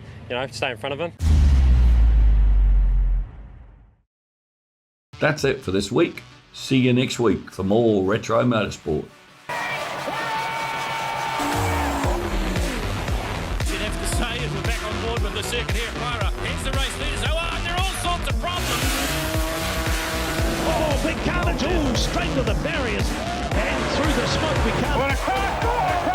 stay in front of him. That's it for this week. See you next week for more Retro Motorsport. You'd have to say as we're back on board with the circuit here at Paira. Here's the race leaders. Oh, there are all sorts of problems. Oh, big carnage. Oh, straight to the barriers and through the smoke we come.